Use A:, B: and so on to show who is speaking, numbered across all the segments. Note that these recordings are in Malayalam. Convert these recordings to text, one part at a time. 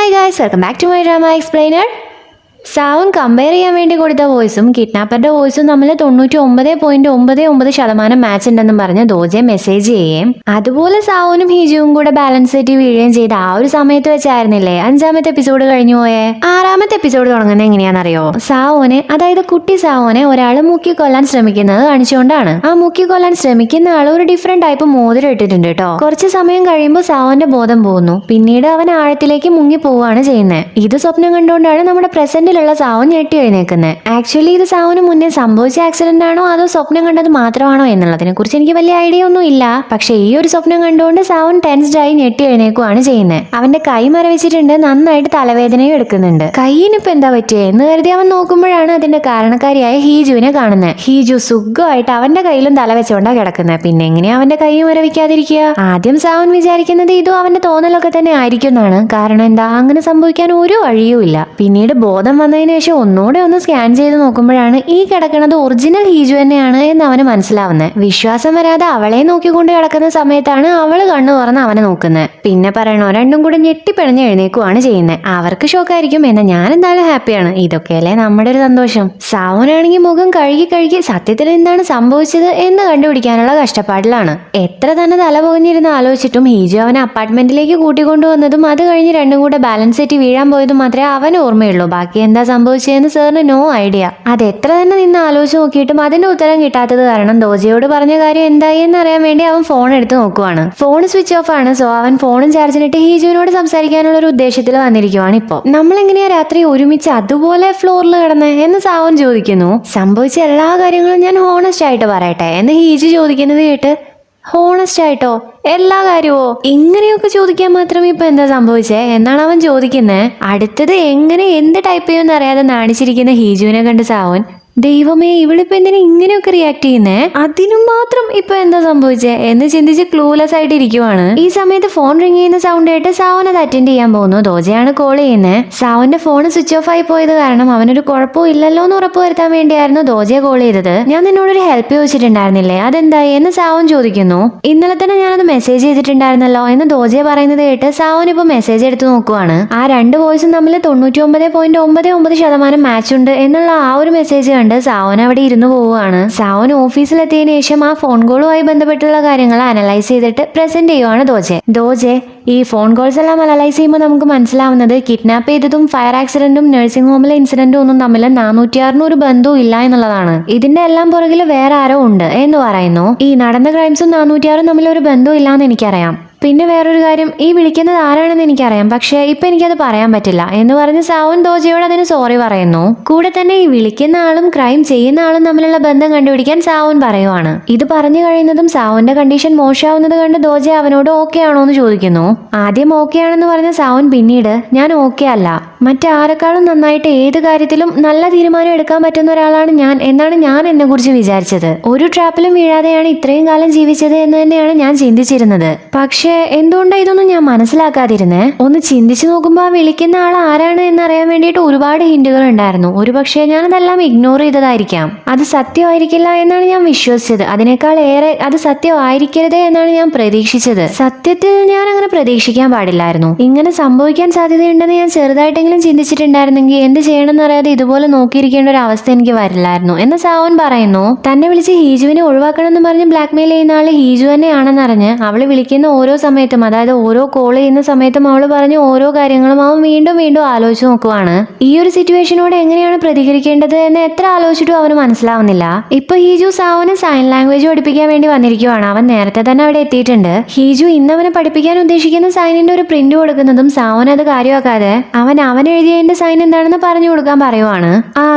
A: Hi guys, welcome back to my drama explainer. സാവൻ കമ്പയർ ചെയ്യാൻ വേണ്ടി കൊടുത്ത വോയിസും കിഡ്നാപ്പറുടെ വോയിസും തമ്മിൽ 99.99% മാച്ച് ഉണ്ടെന്നും പറഞ്ഞ് ദോജയെ മെസ്സേജ് ചെയ്യുകയും അതുപോലെ സാവനും ഹീജുവും കൂടെ ബാലൻസ് തെറ്റി വീഴുകയും ചെയ്ത ആ ഒരു സമയത്ത് വെച്ചായിരുന്നില്ലേ 5ാമത്തെ എപ്പിസോഡ് കഴിഞ്ഞു പോയേ. 6ാമത്തെ എപ്പിസോഡ് തുടങ്ങുന്നത് എങ്ങനെയാണെന്നറിയോ? സാവോനെ, അതായത് കുട്ടി സാവോനെ ഒരാൾ മുക്കിക്കൊല്ലാൻ ശ്രമിക്കുന്നത് കാണിച്ചുകൊണ്ടാണ്. ആ മുക്കിക്കൊല്ലാൻ ശ്രമിക്കുന്ന ആൾ ഒരു ഡിഫറെന്റ് ടൈപ്പ് മോതിരം ഇട്ടിട്ടുണ്ട് കേട്ടോ. കുറച്ച് സമയം കഴിയുമ്പോൾ സാവോന്റെ ബോധം പോകുന്നു. പിന്നീട് അവൻ ആഴത്തിലേക്ക് മുങ്ങി പോവുകയാണ് ചെയ്യുന്നത്. ഇത് സ്വപ്നം കണ്ടുകൊണ്ടാണ് നമ്മുടെ പ്രസന്റ് സാവൻ ഞെട്ടി എഴുന്നേക്കുന്നത്. ആക്ച്വലി ഇത് സാവന് മുന്നേ സംഭവിച്ച ആക്സിഡന്റ് ആണോ അതോ സ്വപ്നം കണ്ടത് മാത്രമാണോ എന്നുള്ളതിനെ കുറിച്ച് എനിക്ക് വലിയ ഐഡിയ ഒന്നും ഇല്ല. പക്ഷെ ഈ ഒരു സ്വപ്നം കണ്ടുകൊണ്ട് സാവൻ ടെൻസ്ഡ് ആയി ഞെട്ടി എഴുന്നേക്കുവാണ് ചെയ്യുന്നത്. അവന്റെ കൈ മരവിച്ചിട്ടുണ്ട്, നന്നായിട്ട് തലവേദനയും എടുക്കുന്നുണ്ട്. കൈയിനിപ്പോ എന്താ പറ്റിയേ എന്ന് കരുതി അവൻ നോക്കുമ്പോഴാണ് അതിന്റെ കാരണക്കാരിയായ ഹീജുവിനെ കാണുന്നത്. ഹീജു സുഖമായിട്ട് അവന്റെ കയ്യിലും തല വെച്ചോണ്ടാ കിടക്കുന്നത്. പിന്നെ എങ്ങനെയാ അവന്റെ കൈ മരവിക്കാതിരിക്കുക? ആദ്യം സാവൻ വിചാരിക്കുന്നത് ഇതും അവന്റെ തോന്നലൊക്കെ തന്നെ ആയിരിക്കും എന്നാണ്. കാരണം എന്താ, അങ്ങനെ സംഭവിക്കാൻ ഒരു വഴിയുമില്ല. പിന്നീട് ബോധം വന്നതിന് ശേഷം ഒന്നുകൂടെ ഒന്ന് സ്കാൻ ചെയ്ത് നോക്കുമ്പോഴാണ് ഈ കിടക്കുന്നത് ഒറിജിനൽ ഹീജു തന്നെയാണ് എന്ന് അവന് മനസ്സിലാവുന്നത്. വിശ്വാസം വരാതെ അവളെ നോക്കിക്കൊണ്ട് കിടക്കുന്ന സമയത്താണ് അവള് കണ്ണു തുറന്ന് അവനെ നോക്കുന്നത്. പിന്നെ പറയണോ, രണ്ടും കൂടെ ഞെട്ടിപ്പിണഞ്ഞ് എഴുന്നേക്കുവാണ് ചെയ്യുന്നത്. അവർക്ക് ഷോക്കായിരിക്കും, എന്നാൽ ഞാൻ എന്തായാലും ഹാപ്പിയാണ്. ഇതൊക്കെയല്ലേ നമ്മുടെ ഒരു സന്തോഷം. സാവനാണെങ്കിൽ മുഖം കഴുകി സത്യത്തിൽ എന്താണ് സംഭവിച്ചത് എന്ന് കണ്ടുപിടിക്കാനുള്ള കഷ്ടപ്പാടിലാണ്. എത്ര തന്നെ തല പുകഞ്ഞിരുന്ന് ആലോചിച്ചിട്ടും ഹീജു അവനെ അപ്പാർട്ട്മെന്റിലേക്ക് കൂട്ടിക്കൊണ്ടുവന്നതും അത് കഴിഞ്ഞ് രണ്ടും കൂടെ ബാലൻസ് തെറ്റി വീഴാൻ പോയതും മാത്രമേ അവന് ഓർമ്മയുള്ളൂ. ബാക്കി എന്താ സംഭവിച്ചതെന്ന് സാറിന് നോ ഐഡിയ. അത് എത്ര തന്നെ നിന്ന് ആലോചിച്ച് നോക്കിയിട്ടും അതിന്റെ ഉത്തരം കിട്ടാത്തത് കാരണം ദോജയോട് പറഞ്ഞ കാര്യം എന്തായി എന്നറിയാൻ വേണ്ടി അവൻ ഫോൺ എടുത്ത് നോക്കുവാണ്. ഫോൺ സ്വിച്ച് ഓഫ് ആണ്. സോ അവൻ ഫോണും ചാർജിനിട്ട് ഹീജുവിനോട് സംസാരിക്കാനുള്ള ഒരു ഉദ്ദേശത്തിൽ വന്നിരിക്കുവാണ്. ഇപ്പൊ നമ്മളെങ്ങനെയാ രാത്രി ഒരുമിച്ച് അതുപോലെ ഫ്ലോറിൽ കിടന്നേ എന്ന് സാവൻ ചോദിക്കുന്നു. സംഭവിച്ച എല്ലാ കാര്യങ്ങളും ഞാൻ ഹോണസ്റ്റ് ആയിട്ട് പറയട്ടെ എന്ന് ഹീജു ചോദിക്കുന്നത് കേട്ട്, ഹോണസ്റ്റ് ആയിട്ടോ എല്ലാ കാര്യവോ? ഇങ്ങനെയൊക്കെ ചോദിക്കാൻ മാത്രം ഇപ്പൊ എന്താ സംഭവിച്ചേ എന്നാണ് അവൻ ചോദിക്കുന്നത്. അടുത്തത് എങ്ങനെ എന്ത് ടൈപ്പ് ചെയ്യുമെന്ന് അറിയാതെ നാണിച്ചിരിക്കുന്ന ഹീജുവിനെ കണ്ട് സാവൻ, ദൈവമേ ഇവളിപ്പോ എന്തിനാ ഇങ്ങനെയൊക്കെ റിയാക്ട് ചെയ്യുന്നേ, അതിനും മാത്രം ഇപ്പൊ എന്താ സംഭവിച്ചേ എന്ന് ചിന്തിച്ച് ക്ലൂലെസ് ആയിട്ട് ഇരിക്കുവാണ്. ഈ സമയത്ത് ഫോൺ റിങ് ചെയ്യുന്ന സൗണ്ട് ആയിട്ട് സാവൻ അത് അറ്റൻഡ് ചെയ്യാൻ പോകുന്നു. ദോജയാണ് കോൾ ചെയ്യുന്നത്. സാവന്റെ ഫോൺ സ്വിച്ച് ഓഫ് ആയി പോയത് കാരണം അവനൊരു കുഴപ്പവും ഇല്ലല്ലോ എന്ന് ഉറപ്പ് വരുത്താൻ വേണ്ടിയായിരുന്നു ദോജയെ കോൾ ചെയ്തത്. ഞാൻ നിന്നോടൊരു ഹെൽപ്പ് ചോദിച്ചിട്ടുണ്ടായിരുന്നില്ലേ, അതെന്തായി എന്ന് സാവൻ ചോദിക്കുന്നു. ഇന്നലെ തന്നെ ഞാനത് മെസ്സേജ് ചെയ്തിട്ടുണ്ടായിരുന്നല്ലോ എന്ന് ദോജയെ പറയുന്നത് കേട്ട് സാവൻ ഇപ്പൊ മെസ്സേജ് എടുത്ത് നോക്കുവാണ്. ആ രണ്ട് വോയിസും തമ്മിൽ 99.99% മാച്ച് ഉണ്ട് എന്നുള്ള ആ ഒരു മെസ്സേജ് സാവൻ അവിടെ ഇരുന്ന് പോവുകയാണ്. സാവൻ ഓഫീസിലെത്തിയതിനു ശേഷം ആ ഫോൺ കോളുമായി ബന്ധപ്പെട്ടുള്ള കാര്യങ്ങൾ അനലൈസ് ചെയ്തിട്ട് പ്രസന്റ് ചെയ്യുവാണ് ദോജെ. ഈ ഫോൺ കോൾസ് എല്ലാം അനലൈസ് ചെയ്യുമ്പോൾ നമുക്ക് മനസ്സിലാവുന്നത് കിഡ്നാപ്പ് ചെയ്തതും ഫയർ ആക്സിഡന്റും നഴ്സിംഗ് ഹോമിലെ ഇൻസിഡന്റും ഒന്നും തമ്മിൽ 406 ഒരു ബന്ധവും ഇല്ല എന്നുള്ളതാണ്. ഇതിന്റെ എല്ലാം പുറകിൽ വേറെ ആരോ ഉണ്ട് എന്ന് പറയുന്നു. ഈ നടന്ന ക്രൈംസും 406 തമ്മിൽ ഒരു ബന്ധവും ഇല്ലാന്ന് എനിക്കറിയാം. പിന്നെ വേറൊരു കാര്യം, ഈ വിളിക്കുന്നത് ആരാണെന്ന് എനിക്കറിയാം, പക്ഷെ ഇപ്പൊ എനിക്കത് പറയാൻ പറ്റില്ല എന്ന് പറഞ്ഞ് സാവൻ ദോജയോട് അതിന് സോറി പറയുന്നു. കൂടെ തന്നെ ഈ വിളിക്കുന്ന ആളും ക്രൈം ചെയ്യുന്ന ആളും തമ്മിലുള്ള ബന്ധം കണ്ടുപിടിക്കാൻ സാവൻ പറയുവാണ്. ഇത് പറഞ്ഞു കഴിയുന്നതും സാവന്റെ കണ്ടീഷൻ മോശമാവുന്നത് കണ്ട് ദോജ അവനോട് ഓക്കെ ആണോ എന്ന് ചോദിക്കുന്നു. ആദ്യം ഓക്കെ ആണെന്ന് പറഞ്ഞ സാവൻ പിന്നീട് ഞാൻ ഓക്കെ അല്ല, മറ്റാരെക്കാളും നന്നായിട്ട് ഏത് കാര്യത്തിലും നല്ല തീരുമാനം എടുക്കാൻ പറ്റുന്ന ഒരാളാണ് ഞാൻ എന്നാണ് ഞാൻ എന്നെ കുറിച്ച് വിചാരിച്ചത്. ഒരു ട്രാപ്പിലും വീഴാതെയാണ് ഇത്രയും കാലം ജീവിച്ചത് എന്ന് തന്നെയാണ് ഞാൻ ചിന്തിച്ചിരുന്നത്. പക്ഷേ എന്തുകൊണ്ടാ ഇതൊന്നും ഞാൻ മനസ്സിലാക്കാതിരുന്നേ? ഒന്ന് ചിന്തിച്ചു നോക്കുമ്പോൾ ആ വിളിക്കുന്ന ആൾ ആരാണ് എന്നറിയാൻ വേണ്ടിയിട്ട് ഒരുപാട് ഹിന്റുകൾ ഉണ്ടായിരുന്നു. ഒരുപക്ഷെ ഞാനതെല്ലാം ഇഗ്നോർ ചെയ്തതായിരിക്കാം. അത് സത്യമായിരിക്കില്ല എന്നാണ് ഞാൻ വിശ്വസിച്ചത്. അതിനേക്കാൾ ഏറെ അത് സത്യമായിരിക്കരുതേ എന്നാണ് ഞാൻ പ്രതീക്ഷിച്ചത്. സത്യത്തിൽ ഞാൻ അങ്ങനെ പ്രതീക്ഷിക്കാൻ പാടില്ലായിരുന്നു. ഇങ്ങനെ സംഭവിക്കാൻ സാധ്യതയുണ്ടെന്ന് ഞാൻ ചെറുതായിട്ടെങ്കിലും ചിന്തിച്ചിട്ടുണ്ടായിരുന്നെങ്കിൽ എന്ത് ചെയ്യണമെന്ന് അറിയാതെ ഇതുപോലെ നോക്കിയിരിക്കേണ്ട ഒരു അവസ്ഥ എനിക്ക് വരില്ലായിരുന്നു എന്ന് സാവൻ പറയുന്നു. തന്നെ വിളിച്ച് ഹീജുവിനെ ഒഴിവാക്കണം എന്ന് പറഞ്ഞ് ബ്ലാക്ക്മെയിൽ ചെയ്യുന്ന ആള് ഹീജു തന്നെയാണെന്നറിഞ്ഞ് അവള് വിളിക്കുന്ന ഓരോ സമയത്തും, അതായത് ഓരോ കോൾ ചെയ്യുന്ന സമയത്തും അവള് പറഞ്ഞ ഓരോ കാര്യങ്ങളും അവൻ വീണ്ടും വീണ്ടും ആലോചിച്ച് നോക്കുവാണ്. ഈ ഒരു സിറ്റുവേഷനോട് എങ്ങനെയാണ് പ്രതികരിക്കേണ്ടത് എന്ന് എത്ര ആലോചിച്ചിട്ടും അവന് മനസ്സിലാവുന്നില്ല. ഇപ്പൊ ഹീജു സാവന് സൈൻ ലാംഗ്വേജ് പഠിപ്പിക്കാൻ വേണ്ടി വന്നിരിക്കുവാണ്. അവൻ നേരത്തെ തന്നെ അവിടെ എത്തിയിട്ടുണ്ട്. ഹീജു ഇന്നവനെ പഠിപ്പിക്കാൻ ഉദ്ദേശിക്കുന്ന സൈനിന്റെ ഒരു പ്രിന്റ് കൊടുക്കുന്നതും സാവൻ അത് കാര്യമാക്കാതെ അവൻ എഴുതിയതിന്റെ സൈൻ എന്താണെന്ന് പറഞ്ഞു കൊടുക്കാൻ പറയുവാണ്.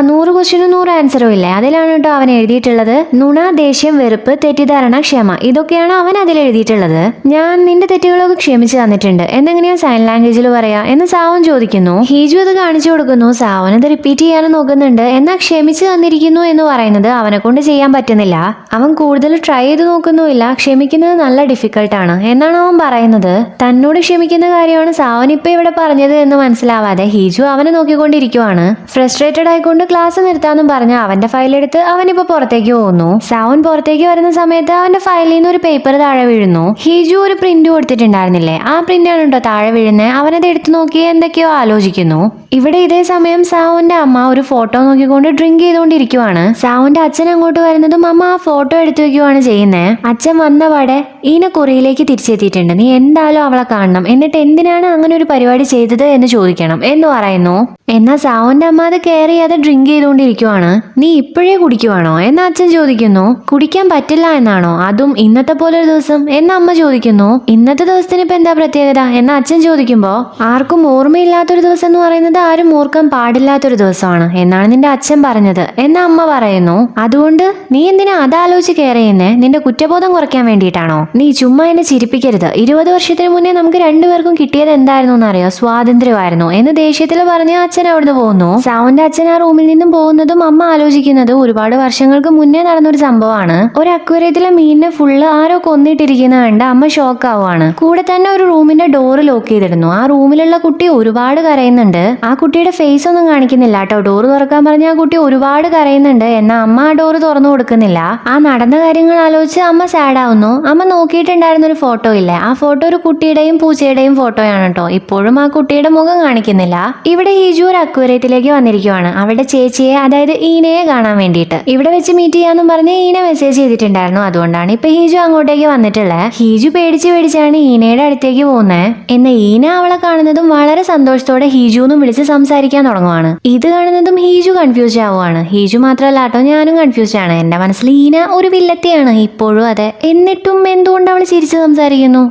A: 100 ക്വസ്റ്റ്യനും 100 ആൻസറും ഇല്ലേ, അതിലാണ് കേട്ടോ അവൻ എഴുതിയിട്ടുള്ളത്. നുണ, ദേഷ്യം, വെറുപ്പ്, തെറ്റിദ്ധാരണ, ക്ഷമ, ഇതൊക്കെയാണ് അവൻ അതിൽ എഴുതിയിട്ടുള്ളത്. ഞാൻ നിന്റെ തെറ്റുകളൊക്കെ ക്ഷമിച്ചു തന്നിട്ടുണ്ട് എന്നെങ്ങനെയാ സൈൻ ലാംഗ്വേജിൽ പറയാ എന്ന് സാവൻ ചോദിക്കുന്നു. ഹീജു അത് കാണിച്ചു കൊടുക്കുന്നു. സാവൻ അത് റിപ്പീറ്റ് ചെയ്യാനും നോക്കുന്നുണ്ട്. എന്നാൽ ക്ഷമിച്ചു തന്നിരിക്കുന്നു എന്ന് പറയുന്നത് അവനെ കൊണ്ട് ചെയ്യാൻ പറ്റുന്നില്ല. അവൻ കൂടുതൽ ട്രൈ ചെയ്ത് നോക്കുന്നുമില്ല. ക്ഷമിക്കുന്നത് നല്ല ഡിഫിക്കൽട്ടാണ് എന്നാണ് അവൻ പറയുന്നത്. തന്നോട് ക്ഷമിക്കുന്ന കാര്യമാണ് സാവൻ ഇപ്പൊ ഇവിടെ പറഞ്ഞത് എന്ന് മനസ്സിലാവാതെ ഹീജു അവനെ നോക്കിക്കൊണ്ടിരിക്കുവാണ്. ഫ്രസ്ട്രേറ്റഡ് ആയിക്കൊണ്ട് ക്ലാസ് നിർത്താന്നും പറഞ്ഞ് അവന്റെ ഫയലെടുത്ത് അവനിപ്പോ പുറത്തേക്ക് പോകുന്നു. സാവൻ പുറത്തേക്ക് വരുന്ന സമയത്ത് അവന്റെ ഫയലിൽ നിന്ന് ഒരു പേപ്പർ താഴെ വീഴുന്നു. ഹീജു ഒരു പ്രിന്റ് കൊടുത്തിട്ടുണ്ടായിരുന്നില്ലേ, ആ പ്രിന്റ് ആണ് കേട്ടോ താഴെ വീഴുന്നത്. അവനത് എടുത്തു നോക്കി എന്തൊക്കെയോ ആലോചിക്കുന്നു. ഇവിടെ ഇതേ സമയം സാവുന്റെ അമ്മ ഒരു ഫോട്ടോ നോക്കിക്കൊണ്ട് ഡ്രിങ്ക് ചെയ്തുകൊണ്ടിരിക്കുവാണ്. സാവുന്റെ അച്ഛൻ അങ്ങോട്ട് വരുന്നതും അമ്മ ആ ഫോട്ടോ എടുത്തു വെക്കുവാണ് ചെയ്യുന്നത്. അച്ഛൻ വന്നപാടെ ഈന കുറിയിലേക്ക് തിരിച്ചെത്തിയിട്ടുണ്ട്, നീ എന്തായാലും അവളെ കാണണം, എന്നിട്ട് എന്തിനാണ് അങ്ങനെ ഒരു പരിപാടി ചെയ്തത് എന്ന് ചോദിക്കണം എന്ന് പറയുന്നു. എന്നാൽ സാവുന്റെ അമ്മ അത് കെയർ ചെയ്യാതെ ഡ്രിങ്ക് ചെയ്തുകൊണ്ടിരിക്കുവാണ്. നീ ഇപ്പോഴേ കുടിക്കുവാണോ എന്ന് അച്ഛൻ ചോദിക്കുന്നു. കുടിക്കാൻ പറ്റില്ല എന്നാണോ, അതും ഇന്നത്തെ പോലെ ഒരു ദിവസം എന്ന് അമ്മ ചോദിക്കുന്നു. ഇന്നത്തെ ദിവസത്തിന് ഇപ്പൊ എന്താ പ്രത്യേകത എന്ന് അച്ഛൻ ചോദിക്കുമ്പോ, ആർക്കും ഓർമ്മയില്ലാത്തൊരു ദിവസം എന്ന് പറയുന്നത് ആരും ഓർക്കാൻ പാടില്ലാത്തൊരു ദിവസമാണ് എന്നാണ് നിന്റെ അച്ഛൻ പറഞ്ഞത് എന്ന് അമ്മ പറയുന്നു. അതുകൊണ്ട് നീ എന്തിനാ അതാലോചിച്ച് കെയർ ചെയ്യുന്നേ, നിന്റെ കുറ്റബോധം കുറയ്ക്കാൻ വേണ്ടിയിട്ടാണോ? നീ ചുമ്മാ എന്നെ ചിരിപ്പിക്കരുത്. 20 വർഷത്തിന് മുന്നേ നമുക്ക് രണ്ടുപേർക്കും കിട്ടിയത് എന്തായിരുന്നു എന്നറിയോ, സ്വാതന്ത്ര്യമായിരുന്നു എന്ന് ദേഷ്യത്തിൽ പറഞ്ഞ് അച്ഛൻ അവിടുന്ന് പോകുന്നു. സാവുന്റെ അച്ഛൻ ആ റൂമിൽ നിന്നും പോകുന്നതും അമ്മ ആലോചിക്കുന്നത് ഒരുപാട് വർഷങ്ങൾക്ക് മുന്നേ നടന്നൊരു സംഭവമാണ്. ഒരു അക്വേറിയത്തിലെ മീനിനെ ഫുള്ള് ആരോ കൊന്നിട്ടിരിക്കുന്ന കണ്ട് അമ്മ ഷോക്ക് ആവുകയാണ്. കൂടെ തന്നെ ഒരു റൂമിന്റെ ഡോറ് ലോക്ക് ചെയ്തിടുന്നു. ആ റൂമിലുള്ള കുട്ടി ഒരുപാട് കരയുന്നുണ്ട്. ആ കുട്ടിയുടെ ഫേസ് ഒന്നും കാണിക്കുന്നില്ല കേട്ടോ. ഡോറ് തുറക്കാൻ പറഞ്ഞ ആ കുട്ടി ഒരുപാട് കരയുന്നുണ്ട്. എന്നാൽ അമ്മ ആ ഡോറ് തുറന്നു കൊടുക്കുന്നില്ല. ആ നടന്ന കാര്യങ്ങൾ ആലോചിച്ച് അമ്മ സാഡ് ആവുന്നു. അമ്മ നോക്കിയിട്ടുണ്ടായിരുന്ന ഒരു ഫോട്ടോ ഇല്ലേ, ആ ഫോട്ടോ ഒരു കുട്ടിയുടെയും പൂച്ചയുടെയും ഫോട്ടോയാണ് കേട്ടോ. ഇപ്പോഴും ആ കുട്ടിയുടെ മുഖം കാണിക്കുന്നില്ല. ഇവിടെ ഹീജു ഒരു അക്വേറിയത്തിലേക്ക് വന്നിരിക്കുവാണ് അവളുടെ ചേച്ചിയെ, അതായത് ഈനയെ കാണാൻ വേണ്ടിയിട്ട്. ഇവിടെ വെച്ച് മീറ്റ് ചെയ്യാന്നും പറഞ്ഞ് ഈന മെസ്സേജ് ചെയ്തിട്ടുണ്ടായിരുന്നു. അതുകൊണ്ടാണ് ഇപ്പൊ ഹീജു അങ്ങോട്ടേക്ക് വന്നിട്ടുള്ളത്. ഹീജു പേടിച്ചാണ് ഈനയുടെ അടുത്തേക്ക് പോകുന്നത്. എന്നാൽ ഈന അവളെ കാണുന്നതും വളരെ സന്തോഷത്തോടെ ഹീജു എന്നും വിളിച്ച് സംസാരിക്കാൻ തുടങ്ങുവാണ്. ഇത് കാണുന്നതും ഹീജു കൺഫ്യൂസ് ആവുകയാണ്. ഹീജു മാത്രമല്ല കേട്ടോ, ഞാനും കൺഫ്യൂസ് ആണ്. എന്റെ മനസ്സിൽ ഈന ഒരു വില്ലത്തിയാണ് ഇപ്പോഴും. അതെ, എന്നിട്ടും എന്തുകൊണ്ട് അവൾ ചിരിച്ച് സംസാരിക്കുന്നു?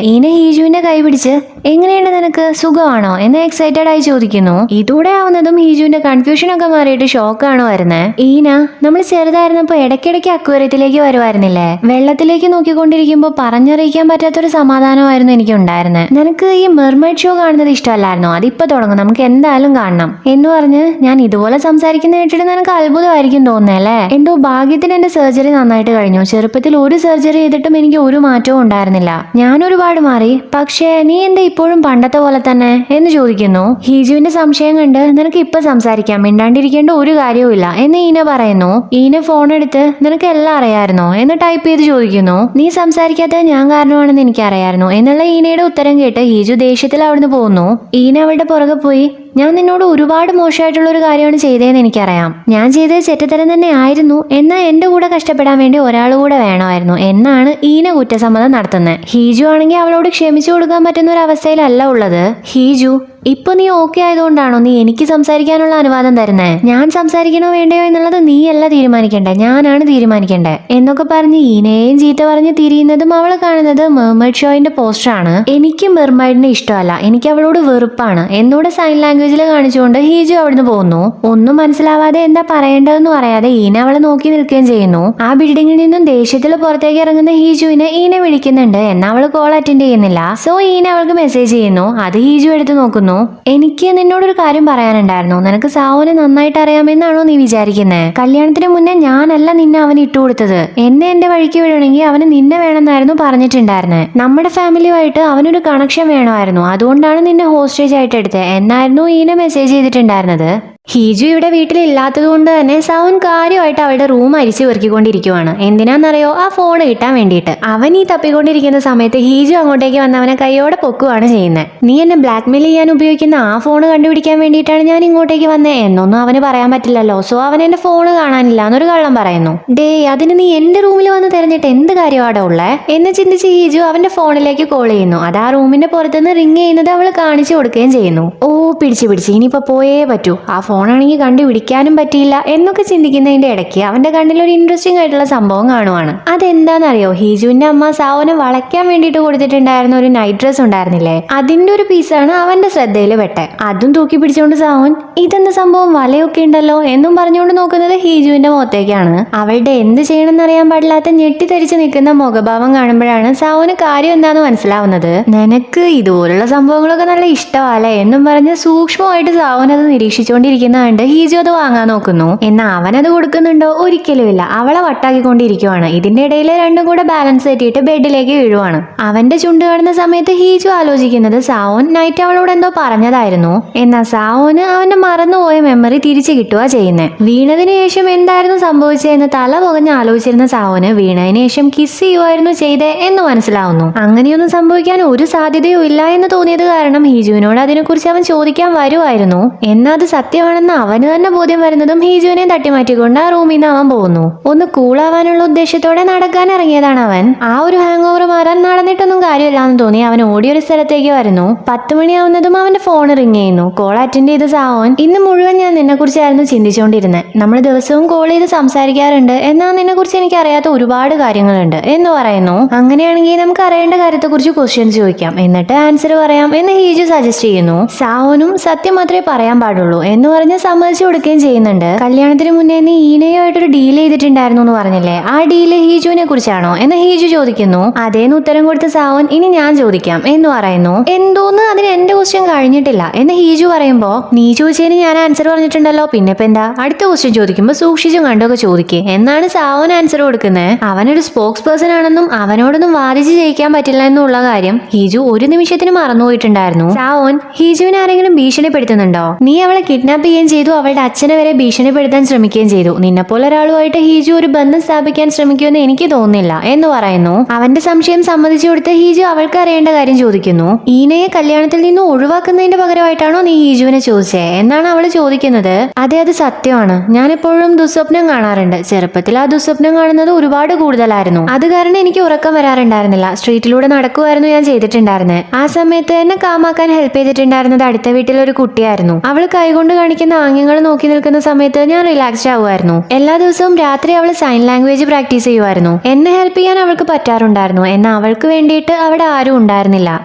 A: ഈന ഹീജുവിന്റെ കൈ പിടിച്ച് എങ്ങനെയുണ്ട് നിനക്ക്, സുഖമാണോ എന്ന് എക്സൈറ്റഡ് ആയി ചോദിക്കുന്നു. ഇതൂടെ ആവുന്നതും ഹീജുവിന്റെ കൺഫ്യൂഷൻ ഒക്കെ മാറിയിട്ട് ഷോക്കാണ് വരുന്നത്. ഈന, നമ്മൾ ചെറുതായിരുന്നപ്പോ ഇടയ്ക്കിടയ്ക്ക് അക്വേറിയത്തിലേക്ക് വരുമായിരുന്നില്ലേ, വെള്ളത്തിലേക്ക് നോക്കിക്കൊണ്ടിരിക്കുമ്പോ പറഞ്ഞറിയിക്കാൻ പറ്റാത്തൊരു സമാധാനമായിരുന്നു എനിക്ക് ഉണ്ടായിരുന്നത്. നിനക്ക് ഈ മെർമൈഡ് ഷോ കാണുന്നത് ഇഷ്ടമല്ലായിരുന്നോ, അതിപ്പോ തുടങ്ങും, നമുക്ക് എന്തായാലും കാണണം എന്ന് പറഞ്ഞ് ഞാൻ ഇതുപോലെ സംസാരിക്കുന്ന കേട്ടിട്ട് നിനക്ക് അത്ഭുതമായിരിക്കും തോന്നുന്നല്ലേ. എന്തോ ഭാഗ്യത്തിന് എന്റെ സർജറി നന്നായിട്ട് കഴിഞ്ഞു. ചെറുപ്പത്തിൽ ഒരു സർജറി ചെയ്തിട്ടും എനിക്ക് ഒരു മാറ്റവും ഉണ്ടായിരുന്നില്ല. ഞാൻ ഒരുപാട് മാറി, പക്ഷേ നീ എന്താ ഇപ്പോഴും പണ്ടത്തെ പോലെ തന്നെ എന്ന് ചോദിക്കുന്നു. ഹീജുവിന്റെ സംശയം കണ്ട് നിനക്ക് ഇപ്പൊ സംസാരിക്കാം, മിണ്ടാണ്ടിരിക്കേണ്ട ഒരു കാര്യവും ഇല്ല എന്ന് ഈന പറയുന്നു. ഈന ഫോൺ എടുത്ത് നിനക്ക് എല്ലാം അറിയായിരുന്നോ എന്ന് ടൈപ്പ് ചെയ്ത് ചോദിക്കുന്നു. നീ സംസാരിക്കാത്തത് ഞാൻ കാരണമാണെന്ന് എനിക്കറിയായിരുന്നു എന്നുള്ള ഈനയുടെ ഉത്തരം കേട്ട് ഹീജു ദേഷ്യത്തിൽ അവിടുന്ന് പോകുന്നു. ഈന അവളുടെ പുറകെ പോയി, ഞാൻ നിന്നോട് ഒരുപാട് മോശമായിട്ടുള്ള ഒരു കാര്യമാണ് ചെയ്തതെന്ന് എനിക്കറിയാം. ഞാൻ ചെയ്തത് ചെറ്റത്തരം തന്നെ ആയിരുന്നു. എന്നാൽ എന്റെ കൂടെ കഷ്ടപ്പെടാൻ വേണ്ടി ഒരാൾ കൂടെ വേണമായിരുന്നു എന്നാണ് ഈന കുറ്റസമ്മതം നടത്തുന്നത്. ഹീജു ആണെങ്കിൽ അവളോട് ക്ഷമിച്ചു കൊടുക്കാൻ പറ്റുന്ന ഒരു അവസ്ഥയിലല്ല ഉള്ളത്. ഹീജു, ഇപ്പൊ നീ ഓക്കെ ആയതുകൊണ്ടാണോ നീ എനിക്ക് സംസാരിക്കാനുള്ള അനുവാദം തരുന്നേ? ഞാൻ സംസാരിക്കണോ വേണ്ടയോ എന്നുള്ളത് നീയല്ല തീരുമാനിക്കണ്ടേ, ഞാനാണ് തീരുമാനിക്കണ്ടേ എന്നൊക്കെ പറഞ്ഞ് ഈനയെയും ചീത്ത പറഞ്ഞ് തിരിയുന്നതും അവൾ കാണുന്നത് മെർമൈഡ് ഷോയിന്റെ പോസ്റ്ററാണ്. എനിക്ക് മെർമൈഡിനെ ഇഷ്ടമല്ല, എനിക്ക് അവളോട് വെറുപ്പാണ് എന്നോട് സൈൻ ലാംഗ്വേജിൽ കാണിച്ചുകൊണ്ട് ഹീജു അവിടുന്ന് പോകുന്നു. ഒന്നും മനസ്സിലാവാതെ എന്താ പറയേണ്ടതെന്ന് പറയാതെ ഈന അവളെ നോക്കി നിൽക്കുകയും ചെയ്യുന്നു. ആ ബിൽഡിങ്ങിൽ നിന്നും ദേഷ്യത്തിൽ പുറത്തേക്ക് ഇറങ്ങുന്ന ഹീജുവിനെ ഈന വിളിക്കുന്നുണ്ട്. എന്നാൽ അവൾ കോൾ അറ്റൻഡ് ചെയ്യുന്നില്ല. സോ ഈന അവൾക്ക് മെസ്സേജ് ചെയ്യുന്നു. അത് ഹീജു എടുത്ത് നോക്കുന്നു. എനിക്ക് നിന്നോടൊരു കാര്യം പറയാനുണ്ടായിരുന്നു. നിനക്ക് സാവുനെ നന്നായിട്ട് അറിയാമെന്നാണോ നീ വിചാരിക്കുന്നത്? കല്യാണത്തിന് മുന്നേ ഞാനല്ല നിന്നെ അവന് ഇട്ടുകൊടുത്തത്. എന്നെ എന്റെ വഴിക്ക് വിടണമെങ്കിൽ അവന് നിന്നെ വേണമെന്നായിരുന്നു പറഞ്ഞിട്ടുണ്ടായിരുന്നത്. നമ്മുടെ ഫാമിലിയുമായിട്ട് അവനൊരു കണക്ഷൻ വേണമായിരുന്നു, അതുകൊണ്ടാണ് നിന്നെ ഹോസ്റ്റേജ് ആയിട്ട് എടുത്തത് എന്നായിരുന്നു ഈന മെസ്സേജ് ചെയ്തിട്ടുണ്ടായിരുന്നത്. ഹീജു ഇവിടെ വീട്ടിലില്ലാത്തത് കൊണ്ട് തന്നെ സൗൻ കാര്യമായിട്ട് അവളുടെ റൂം അരിച്ചു പെറുക്കിക്കൊണ്ടിരിക്കുവാണ്. എന്തിനാണെന്നറിയോ, ആ ഫോൺ കിട്ടാൻ വേണ്ടിയിട്ട്. അവൻ ഈ തപ്പിക്കൊണ്ടിരിക്കുന്ന സമയത്ത് ഹീജു അങ്ങോട്ടേക്ക് വന്ന് അവനെ കൈയോടെ പൊക്കുവാണ് ചെയ്യുന്നത്. നീ എന്നെ ബ്ലാക്ക്മെയിൽ ചെയ്യാൻ ഉപയോഗിക്കുന്ന ആ ഫോൺ കണ്ടുപിടിക്കാൻ വേണ്ടിയിട്ടാണ് ഞാൻ ഇങ്ങോട്ടേക്ക് വന്നത് എന്നൊന്നും അവന് പറയാൻ പറ്റില്ലല്ലോ. സോ അവൻ എന്റെ ഫോൺ കാണാനില്ല എന്നൊരു കള്ളം പറയുന്നു. ഡേ, അതിന് നീ എന്റെ റൂമിൽ വന്ന് തിരഞ്ഞിട്ട് എന്ത് കാര്യമാടെ ഉള്ളേ എന്ന് ചിന്തിച്ച് ഹീജു അവന്റെ ഫോണിലേക്ക് കോൾ ചെയ്യുന്നു. അത് ആ റൂമിന്റെ പുറത്തുനിന്ന് റിങ് ചെയ്യുന്നത് അവൾ കാണിച്ചു കൊടുക്കുകയും ചെയ്യുന്നു. ഓ, പിടിച്ച് ഇനിയിപ്പോ പോയേ പറ്റൂ, ആ ഫോണാണെങ്കിൽ കണ്ടുപിടിക്കാനും പറ്റിയില്ല എന്നൊക്കെ ചിന്തിക്കുന്നതിന്റെ ഇടയ്ക്ക് അവന്റെ കണ്ണിൽ ഒരു ഇൻട്രസ്റ്റിംഗ് ആയിട്ടുള്ള സംഭവം കാണുവാണ്. അതെന്താണെന്നറിയോ, ഹീജുവിന്റെ അമ്മ സാവനെ വളയ്ക്കാൻ വേണ്ടിയിട്ട് കൊടുത്തിട്ടുണ്ടായിരുന്ന ഒരു നൈറ്റ് ഡ്രസ് ഉണ്ടായിരുന്നില്ലേ, അതിന്റെ ഒരു പീസാണ് അവന്റെ ശ്രദ്ധയിൽ പെട്ടെ. അതും തൂക്കി പിടിച്ചുകൊണ്ട് സാവൻ ഇതെന്താ സംഭവം, വലയൊക്കെ ഉണ്ടല്ലോ എന്നും പറഞ്ഞുകൊണ്ട് നോക്കുന്നത് ഹീജുവിന്റെ മുഖത്തേക്കാണ്. അവളുടെ എന്ത് ചെയ്യണമെന്ന് അറിയാൻ പാടില്ലാത്ത ഞെട്ടിത്തരിച്ച് നിൽക്കുന്ന മുഖഭാവം കാണുമ്പോഴാണ് സാവന് കാര്യം എന്താന്ന് മനസ്സിലാവുന്നത്. നിനക്ക് ഇതുപോലുള്ള സംഭവങ്ങളൊക്കെ നല്ല ഇഷ്ടമല്ലേ എന്നും പറഞ്ഞ് സൂക്ഷ്മമായിട്ട് സാവൻ അത് നിരീക്ഷിച്ചുകൊണ്ടിരിക്കും. ഇരിക്കുന്നുണ്ട് ഹീജു അത് വാങ്ങാൻ നോക്കുന്നു. എന്നാൽ അവനത് കൊടുക്കുന്നുണ്ടോ? ഒരിക്കലുമില്ല. അവളെ വട്ടാക്കിക്കൊണ്ടിരിക്കുവാണ്. ഇതിന്റെ ഇടയിൽ രണ്ടും കൂടെ ബാലൻസ് തെറ്റിയിട്ട് ബെഡിലേക്ക് വീഴുവാണ്. അവന്റെ ചുണ്ട് കാണുന്ന സമയത്ത് ഹീജു ആലോചിക്കുന്നത് സാവോൻ നൈറ്റ് അവളോട് എന്തോ പറഞ്ഞതായിരുന്നു. എന്നാൽ സാവോന് അവന്റെ മറന്നുപോയ മെമ്മറി തിരിച്ചു കിട്ടുക ചെയ്യുന്നത്. വീണതിന് ശേഷം എന്തായിരുന്നു സംഭവിച്ചതെന്ന് തല പുകഞ്ഞ് ആലോചിച്ചിരുന്ന സാവോന് വീണതിന് ശേഷം കിസ് ചെയ്യുമായിരുന്നു ചെയ്തേ എന്ന് മനസ്സിലാവുന്നു. അങ്ങനെയൊന്നും സംഭവിക്കാൻ ഒരു സാധ്യതയും ഇല്ല എന്ന് തോന്നിയത് കാരണം ഹീജുവിനോട് അതിനെക്കുറിച്ച് അവൻ ചോദിക്കാൻ വരുമായിരുന്നു. എന്നാൽ അത് സത്യമാണെന്ന് അവന് തന്നെ ബോധ്യം വരുന്നതും ഹീജുവിനെ തട്ടിമാറ്റിക്കൊണ്ട് ആ റൂമിൽ നിന്ന് അവൻ പോകുന്നു. ഒന്ന് കൂളാവാനുള്ള ഉദ്ദേശത്തോടെ നടക്കാൻ ഇറങ്ങിയതാണ് അവൻ. ആ ഒരു ഹാങ് ഓവർ മാറാൻ നടന്നിട്ടൊന്നും കാര്യമില്ലാന്ന് തോന്നി അവൻ ഓടിയൊരു സ്ഥലത്തേക്ക് വരുന്നു. 10 മണിയാവുന്നതും അവന്റെ ഫോൺ റിങ് ചെയ്യുന്നു. കോൾ അറ്റൻഡ് ചെയ്ത് സാവോൻ, ഇന്ന് മുഴുവൻ ഞാൻ നിന്നെ കുറിച്ചായിരുന്നു ചിന്തിച്ചുകൊണ്ടിരുന്നത്. നമ്മൾ ദിവസവും കോൾ ചെയ്ത് സംസാരിക്കാറുണ്ട്. എന്നാൽ നിന്നെ കുറിച്ച് എനിക്ക് അറിയാത്ത ഒരുപാട് കാര്യങ്ങളുണ്ട് എന്ന് പറയുന്നു. അങ്ങനെയാണെങ്കിൽ നമുക്ക് അറിയേണ്ട കാര്യത്തെക്കുറിച്ച് ക്വസ്റ്റ്യൻസ് ചോദിക്കാം, എന്നിട്ട് ആൻസർ പറയാം എന്ന് ഹീജു സജസ്റ്റ് ചെയ്യുന്നു. സാവോനും സത്യം മാത്രമേ പറയാൻ പാടുള്ളൂ എന്ന് പറഞ്ഞ് സമ്മതിച്ചു കൊടുക്കുകയും ചെയ്യുന്നുണ്ട്. കല്യാണത്തിന് മുന്നേ നീ ഈനയുമായിട്ടൊരു ഡീൽ ചെയ്തിട്ടുണ്ടായിരുന്നു എന്ന് പറഞ്ഞില്ലേ, ആ ഡീല് ഹീജുവിനെ കുറിച്ചാണോ എന്ന് ഹീജു ചോദിക്കുന്നു. അതേന്ന് ഉത്തരം കൊടുത്ത സാവോൻ, ഇനി ഞാൻ ചോദിക്കാം എന്ന് പറയുന്നു. എന്തോന്ന്, അതിന് എന്റെ ക്വസ്റ്റ്യൻ കഴിഞ്ഞിട്ടില്ല എന്ന് ഹീജു പറയുമ്പോ, നീ ചോദിച്ചതിന് ഞാൻ ആൻസർ പറഞ്ഞിട്ടുണ്ടല്ലോ, പിന്നെ ഇപ്പൊ എന്താ? അടുത്ത ക്വസ്റ്റ്യൻ ചോദിക്കുമ്പോ സൂക്ഷിച്ചും കണ്ടൊക്കെ ചോദിക്കേ എന്നാണ് സാവോൻ ആൻസർ കൊടുക്കുന്നത്. അവനൊരു സ്പോക്സ് പേഴ്സൺ ആണെന്നും അവനോടൊന്നും വാദിച്ച് ജയിക്കാൻ പറ്റില്ല എന്നുള്ള കാര്യം ഹീജു ഒരു നിമിഷത്തിന് മറന്നുപോയിട്ടുണ്ടായിരുന്നു. സാവോൻ, ഹീജുവിനെ ആരെങ്കിലും ഭീഷണിപ്പെടുത്തുന്നുണ്ടോ? നീ അവളെ കിഡ്നാപ്പ് ചെയ്യുകയും ചെയ്തു, അവളുടെ അച്ഛനെ വരെ ഭീഷണിപ്പെടുത്താൻ ശ്രമിക്കുകയും ചെയ്തു. നിന്നെപ്പോലെ ഒരാളുമായിട്ട് ഹീജു ഒരു ബന്ധം സ്ഥാപിക്കാൻ ശ്രമിക്കുമെന്ന് എനിക്ക് തോന്നുന്നില്ല എന്ന് പറയുന്നു. അവന്റെ സംശയം സമ്മതിച്ചു കൊടുത്ത് ഹീജു അവൾക്ക് അറിയേണ്ട കാര്യം ചോദിക്കുന്നു. ഈനയെ കല്യാണത്തിൽ നിന്ന് ഒഴിവാക്കുന്നതിന്റെ പകരമായിട്ടാണോ നീ ഹീജുവിനെ ചോദിച്ചേ എന്നാണ് അവള് ചോദിക്കുന്നത്. അതെ, അത് സത്യമാണ്. ഞാൻ എപ്പോഴും ദുസ്വപ്നം കാണാറുണ്ട്. ചെറുപ്പത്തിൽ ആ ദുസ്വപ്നം കാണുന്നത് ഒരുപാട് കൂടുതലായിരുന്നു. അത് കാരണം എനിക്ക് ഉറക്കം വരാറുണ്ടായിരുന്നില്ല. സ്ട്രീറ്റിലൂടെ നടക്കുമായിരുന്നു ഞാൻ ചെയ്തിട്ടുണ്ടായിരുന്നത്. ആ സമയത്ത് എന്നെ കാമാക്കാൻ ഹെൽപ്പ് ചെയ്തിട്ടുണ്ടായിരുന്നത് അടുത്ത വീട്ടിലെ ഒരു കുട്ടിയായിരുന്നു. അവള് കൈകൊണ്ട് കാണിക്കുന്ന ആംഗ്യങ്ങൾ നോക്കി നിൽക്കുന്ന സമയത്ത് ഞാൻ റിലാക്സ്ഡ് ആവുമായിരുന്നു. എല്ലാ ദിവസവും രാത്രി അവള് സൈൻ ലാംഗ്വേജ് പ്രാക്ടീസ് ചെയ്യുമായിരുന്നു. എന്നെ ഹെൽപ്പ് ചെയ്യാൻ അവൾക്ക് പറ്റാറുണ്ടായിരുന്നു. എന്നാൽ അവൾക്ക് വേണ്ടിയിട്ട് അവിടെ ആരും ഉണ്ടായിരുന്നില്ല.